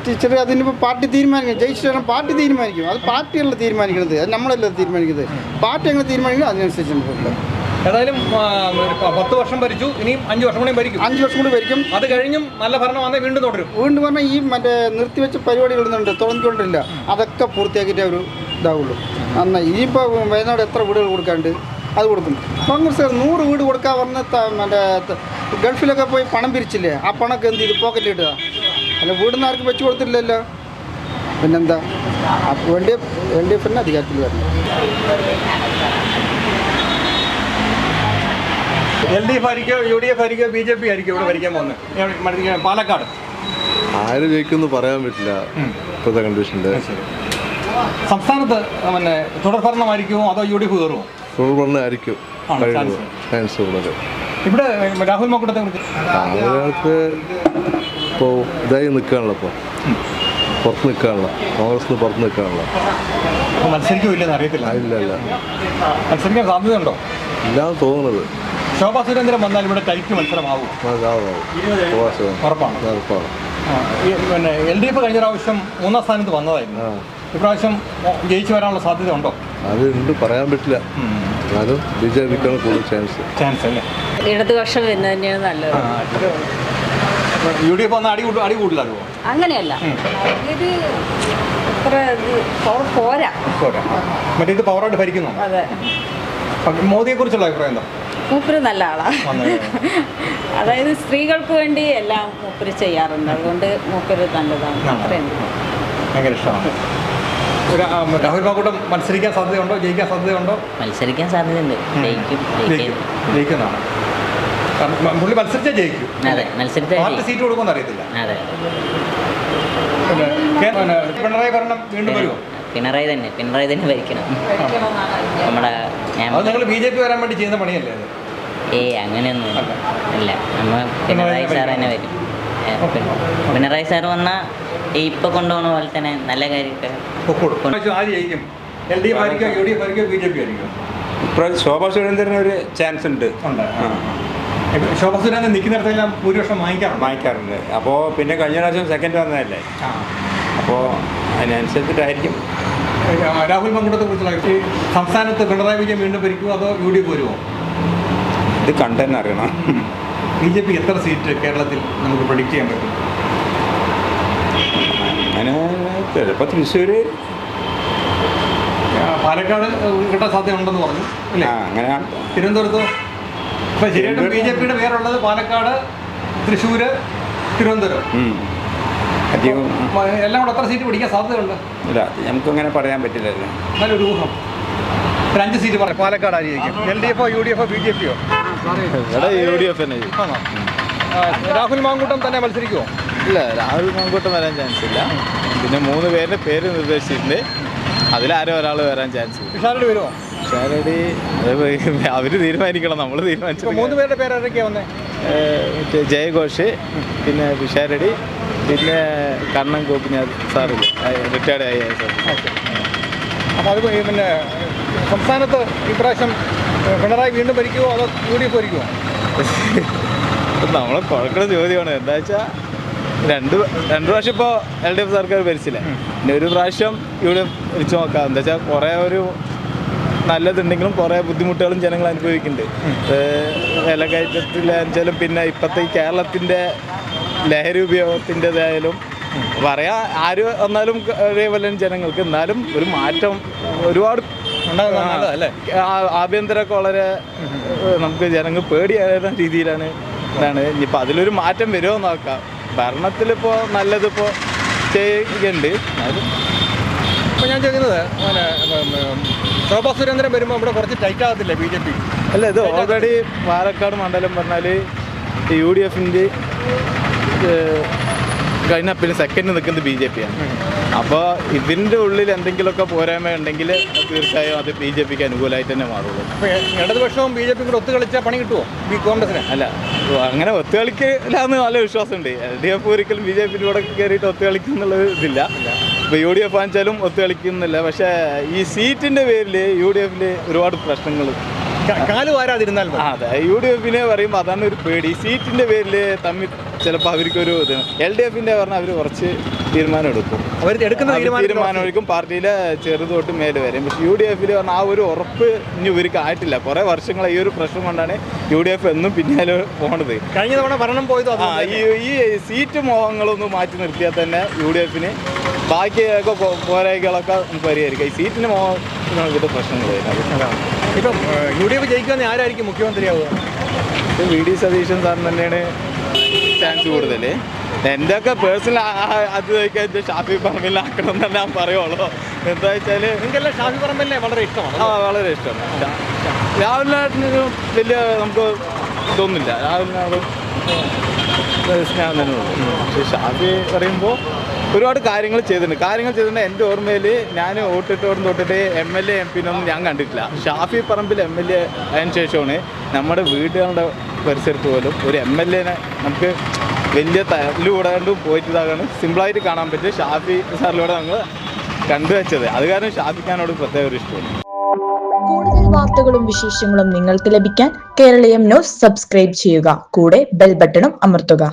ടീച്ചർ അതിനിപ്പോൾ പാർട്ടി തീരുമാനിക്കും. ജയിച്ചിട്ട് പാർട്ടി തീരുമാനിക്കും. അത് പാർട്ടികളെ തീരുമാനിക്കുന്നത്, അത് നമ്മളല്ല തീരുമാനിക്കുന്നത്. പാർട്ടി അങ്ങനെ തീരുമാനിക്കുന്നത് അതിനനുസരിച്ച് നമുക്ക്. ഏതായാലും 10 വർഷം ഭരിച്ചു, ഇനിയും 5 വർഷം കൂടി ഭരിക്കും. 5 വർഷം കൂടി ഭരിക്കും. അത് കഴിഞ്ഞും നല്ല ഭരണമാണെങ്കിൽ വീണ്ടും തുടരും. വീണ്ടും പറഞ്ഞാൽ ഈ നിർത്തിവെച്ച പരിപാടികളുണ്ട്, തുടങ്ങിക്കൊണ്ടില്ല, അതൊക്കെ പൂർത്തിയാക്കിയിട്ട് അവർ ഇതാവുള്ളൂ. നന്നായി. ഇനിയിപ്പോൾ വയനാട് എത്ര വീടുകൾ കൊടുക്കാണ്ട് അത് കൊടുക്കും. കോൺഗ്രസ് 100 വീട് കൊടുക്കാൻ പറഞ്ഞ ഗൾഫിലൊക്കെ പോയി പണം പിരിച്ചില്ലേ, ആ പണമൊക്കെ എന്ത് ചെയ്തു? പോക്കറ്റിൽ ഇടുക. അല്ല, വീടിന് ആർക്കും വെച്ച് കൊടുത്തില്ലല്ലോ. പിന്നെന്താ? LDF അധികാരത്തിൽ വരണം. LDF ആയിരിക്കോ, UDF ആയിരിക്കോ, BJP ആയിരിക്കോ ഇവിടെ ഭരിക്കാൻ പോകുന്നത് പാലക്കാട്? ആര് ജയിക്കുമെന്ന് പറയാൻ പറ്റില്ല ഇപ്പോഴത്തെ കണ്ടീഷനിൽ. സംസ്ഥാനത്ത് തുടർഭരണമായിരിക്കുമോ അതോ UDF കയറുമോ? തുടർഭരണമായിരിക്കും ചാൻസ് ഉള്ളത്. ഇവിടെ രാഹുൽ മാങ്കൂട്ടത്തെ കുറിച്ച് രാഹുലിനകത്ത് ഇപ്പോൾ ഇതായി നിൽക്കുകയാണല്ലോ, ഇപ്പോൾ പുറത്ത് നിൽക്കുകയാണല്ലോ, കോൺഗ്രസിന് പുറത്ത് നിൽക്കുകയാണല്ലോ. മത്സരിക്കില്ലെന്ന് അറിയത്തില്ല. ഇല്ല, മത്സരിക്കാൻ സാധ്യതയുണ്ടോ? ഇല്ലാന്ന് തോന്നുന്നത്. ശോഭാ സുരേന്ദ്രൻ വന്നാൽ ഇവിടെ ടൈറ്റ് മത്സരമാവും. ഉറപ്പാണ്. LDF കഴിഞ്ഞ പ്രാവശ്യം 3ാം സ്ഥാനത്ത് വന്നതായിരുന്നു. ഇപ്രാവശ്യം ജയിച്ചു വരാനുള്ള സാധ്യത ഉണ്ടോ? അത് ഉണ്ട്, പറയാൻ പറ്റില്ല. എന്നാലും BJPക്കാണ് കൂടുതൽ ചാൻസ് അല്ലേ. ഇടതുപക്ഷം വരുന്നത് തന്നെയാണ് നല്ലത്. UDF വന്ന അടി കൂടുതലാകുമോ? അങ്ങനെയല്ല, ഇത് അത്ര പവർ പോരാ. മറ്റേ ഇത് പവറായിട്ട് ഭരിക്കുന്നു. അതെ. മോദിയെ കുറിച്ചുള്ള അഭിപ്രായം എന്താ? മൂപ്പര് നല്ല ആളാണ്. അതായത് സ്ത്രീകൾക്ക് വേണ്ടി എല്ലാം മൂപ്പര് ചെയ്യാറുണ്ട്. അതുകൊണ്ട് മൂപ്പര് നല്ലതാണ്. അത്രയും ഭയങ്കര ഇഷ്ടമാണ്. രാഹുൽ മാങ്കൂട്ടം മത്സരിക്കാൻ സാധ്യതയുണ്ടോ? ജയിക്കാൻ സാധ്യതയുണ്ടോ? മത്സരിക്കാൻ സാധ്യതയുണ്ട്. ജയിക്കുന്നതാണ്. പുള്ളി മത്സരിച്ചാൽ ജയിക്കും. അതെ, മത്സരിച്ചാൽ പാർട്ടി സീറ്റ് കൊടുക്കുമെന്ന് അറിയത്തില്ല. അതെ. പിണറായി ഭരണം വീണ്ടും വരുമോ? പിണറായി തന്നെ ഭരിക്കണം. നമ്മുടെ നിങ്ങൾ BJP വരാൻ വേണ്ടി ചെയ്യുന്ന പണിയല്ലേ അത്? അങ്ങനെയൊന്നും ഇല്ല. നമ്മൾ പിണറായി സാർ തന്നെ വരും. പിണറായി സാർ വന്നാൽ ഇപ്പൊ കൊണ്ടുപോകുന്ന പോലെ തന്നെ നല്ല കാര്യമൊക്കെ. ശോഭാ സുരേന്ദ്രന് ഒരു ചാൻസ് ഉണ്ട്. ശോഭാ സുരേന്ദ്രൻ നിൽക്കുന്നിടത്തെല്ലാം ഭൂരിപക്ഷം വാങ്ങിക്കാറുണ്ട്. അപ്പോൾ പിന്നെ കഴിഞ്ഞ പ്രാവശ്യം സെക്കൻഡ് വന്നതല്ലേ, അപ്പോൾ അതിനനുസരിച്ചിട്ടായിരിക്കും. രാഹുൽ മാങ്കൂട്ടത്തെ കുറിച്ചുള്ള സംസ്ഥാനത്ത് പിണറായി വിജയൻ വീണ്ടും ഭരിക്കുമോ അതോ UDF വരുമോ? ഇത് കണ്ടെന്ന് അറിയണം. BJP എത്ര സീറ്റ് കേരളത്തിൽ നമുക്ക് പ്രഡിക്റ്റ് ചെയ്യാൻ പറ്റും? അങ്ങനെ ചിലപ്പോൾ തൃശ്ശൂർ, പാലക്കാട് കിട്ടാൻ സാധ്യത ഉണ്ടെന്ന് പറഞ്ഞു അല്ലേ? അങ്ങനെ. തിരുവനന്തപുരത്തോ? ഇപ്പം ശരിയായിട്ടും BJPയുടെ പേരുള്ളത് പാലക്കാട്, തൃശ്ശൂർ, തിരുവനന്തപുരം. എല്ലാം കൂടെ എത്ര സീറ്റ് പിടിക്കാൻ സാധ്യതയുണ്ട്? ഇല്ല, നമുക്കങ്ങനെ പറയാൻ പറ്റില്ലല്ലോ. നല്ലൊരു ഊഹം. 5 സീറ്റ് പറയാം. പാലക്കാട് ആയിരിക്കും. LDF, UDF, BJP? UDF തന്നെ. രാഹുൽ മാങ്കൂട്ടം തന്നെ മത്സരിക്കുമോ? ഇല്ല, രാഹുൽ മാങ്കൂട്ടം വരാൻ ചാൻസ് ഇല്ല. പിന്നെ 3 പേരുടെ പേര് നിർദ്ദേശിച്ചിട്ടുണ്ട്. അതിലാരും ഒരാൾ വരാൻ ചാൻസ് ഇല്ല. പിഷാരടി വരുമോ? പിഷാരടി അവർ തീരുമാനിക്കണം, നമ്മൾ തീരുമാനിച്ചു. 3 പേരുടെ പേര് ആരൊക്കെയാണ് വന്നേ? മറ്റേ ജയഘോഷ്, പിന്നെ പിഷാരടി, പിന്നെ കണ്ണൻ ഗോപിനാഥ് സാറില്ല, റിട്ടയർഡ് ആയ സാർ. അപ്പോൾ അത് പിന്നെ സംസ്ഥാനത്ത് ഇപ്രാവശ്യം പിണറായി വീണ്ടും ഭരിക്കുമോ അതോ UDF ഭരിക്കുമോ? നമ്മളെ കുഴക്കുന്ന ചോദ്യമാണ്. എന്താ വെച്ചാൽ രണ്ട് പ്രാവശ്യം ഇപ്പോൾ LDF സർക്കാർ ഭരിച്ചില്ലേ, പിന്നെ ഒരു പ്രാവശ്യം UDF ഭരിച്ചു നോക്കാം. എന്താ വെച്ചാൽ കുറേ ഒരു നല്ലതുണ്ടെങ്കിലും കുറേ ബുദ്ധിമുട്ടുകളും ജനങ്ങൾ അനുഭവിക്കുന്നുണ്ട്. വിലക്കയറ്റത്തിലാണെങ്കിലും പിന്നെ ഇപ്പോഴത്തെ ഈ കേരളത്തിൻ്റെ ലഹരി ഉപയോഗത്തിൻ്റെതായാലും പറയാൻ ആര് വന്നാലും ഒരേപോലെ ജനങ്ങൾക്ക്, എന്നാലും ഒരു മാറ്റം ഒരുപാട് അല്ലേ? ആഭ്യന്തരമൊക്കെ വളരെ നമുക്ക് ജനങ്ങൾ പേടിയാകുന്ന രീതിയിലാണ് ഇതാണ്. ഇനിയിപ്പോൾ അതിലൊരു മാറ്റം വരുമോ നോക്കാം. ഭരണത്തിലിപ്പോൾ നല്ലതിപ്പോൾ ചെയ്യുന്നുണ്ട്. ഇപ്പോൾ ഞാൻ ചോദിക്കുന്നത് ശോഭാ സുരേന്ദ്രൻ വരുമ്പോൾ ഇവിടെ കുറച്ച് ടൈറ്റ് ആകത്തില്ലേ BJP? അല്ല, ഇത് ഓൾറെഡി പാലക്കാട് മണ്ഡലം പറഞ്ഞാൽ UDFൻ്റെ കഴിഞ്ഞാൽ പിന്നെ സെക്കൻഡ് നിൽക്കുന്നത് BJP ആണ്. അപ്പോൾ ഇതിൻ്റെ ഉള്ളിൽ എന്തെങ്കിലുമൊക്കെ പോരായ്മ ഉണ്ടെങ്കിൽ തീർച്ചയായും അത് BJPക്ക് അനുകൂലമായിട്ട് തന്നെ മാറുള്ളൂ. ഇടതുപക്ഷവും BJP കൂടെ ഒത്തുകളിച്ചാൽ പണി കിട്ടുമോ കോൺഗ്രസിന്? അല്ല, അങ്ങനെ ഒത്തുകളിക്കില്ലാന്ന് നല്ല വിശ്വാസമുണ്ട്. LDF ഒരിക്കലും BJPയുടെ കൂടെ കയറിയിട്ട് ഒത്തുകളിക്കും എന്നുള്ളത് ഇതില്ല. ഇപ്പോൾ UDF ആണെച്ചാലും ഒത്തുകളിക്കുന്നില്ല. പക്ഷേ ഈ സീറ്റിൻ്റെ പേരിൽ UDF ഒരുപാട് പ്രശ്നങ്ങൾ കാല് വാരാതിരുന്നാൽ അതെ, UDF പറയുമ്പോൾ അതാണ് ഒരു പേടി. സീറ്റിൻ്റെ പേരിൽ തമ്മിൽ ചിലപ്പോൾ അവർക്കൊരു ഇത് LDF പറഞ്ഞാൽ അവർ കുറച്ച് തീരുമാനം എടുക്കും. അവർ എടുക്കുന്ന തീരുമാനമായിരിക്കും പാർട്ടിയിലെ ചെറുത് തൊട്ട് മേലെ വരെ. പക്ഷേ UDF പറഞ്ഞാൽ ആ ഒരു ഉറപ്പ് ഇനി ഇവർക്ക് ആയിട്ടില്ല. കുറേ വർഷങ്ങളായി ഈ ഒരു പ്രശ്നം കൊണ്ടാണ് UDF എന്നും പിന്നാലെ പോണത്. കഴിഞ്ഞ തവണ ഭരണം പോയത് ഈ സീറ്റ് മോഹങ്ങളൊന്നും മാറ്റി നിർത്തിയാൽ തന്നെ UDFന് ബാക്കിയൊക്കെ പോരായ്മകളൊക്കെ നമുക്ക് പരിഹരിക്കാം. ഈ സീറ്റിന് മോഹങ്ങളുടെ പ്രശ്നങ്ങൾ വരുന്നത്. ഇപ്പം UDF ജയിക്കുന്ന ആരായിരിക്കും മുഖ്യമന്ത്രിയാവുക? VD സതീശൻ സാർ തന്നെയാണ് ചാൻസ് കൂടുതൽ. എൻ്റെയൊക്കെ പേഴ്സണൽ അത് ചോദിക്കാൻ ഷാഫി പറമ്പിലാക്കണം എന്ന് ഞാൻ പറയുള്ളൂ. എന്താ വെച്ചാൽ നിങ്ങൾക്കെല്ലാം ഷാഫി പറമ്പിലിനെ വളരെ ഇഷ്ടമാണ്. വളരെ ഇഷ്ടമാണ്. രാഹുലിനാട്ടിന് വലിയ നമുക്ക് ഇതൊന്നുമില്ല. രാഹുലിനോട് സ്നേഹം തന്നെ ഉള്ളൂ. പക്ഷേ ഷാഫി പറയുമ്പോൾ ഒരുപാട് കാര്യങ്ങൾ ചെയ്തിട്ടുണ്ട്. എൻ്റെ ഓർമ്മയിൽ ഞാൻ വോട്ടിട്ടോടും തൊട്ടിട്ട് MLA MP ഒന്നും ഞാൻ കണ്ടിട്ടില്ല. ഷാഫി പറമ്പിൽ MLA അതിന് ശേഷമാണ് നമ്മുടെ വീടുകളുടെ പരിസരത്ത് പോലും ഒരു MLA നമുക്ക് വലിയ തല്ലുകൂടാണ്ടും പോയിട്ട് ഇതാകാണ് സിമ്പിളായിട്ട് കാണാൻ പറ്റും. ഷാഫി സാറിലൂടെ നമ്മൾ കണ്ടുവച്ചത്. അത് കാരണം ഷാഫിഖാനോട് പ്രത്യേക ഒരു ഇഷ്ടമാണ്. കൂടുതൽ വാർത്തകളും വിശേഷങ്ങളും നിങ്ങൾക്ക് ലഭിക്കാൻ കേരളീയം ന്യൂസ് സബ്സ്ക്രൈബ് ചെയ്യുക. കൂടെ ബെൽ ബട്ടണും അമർത്തുക.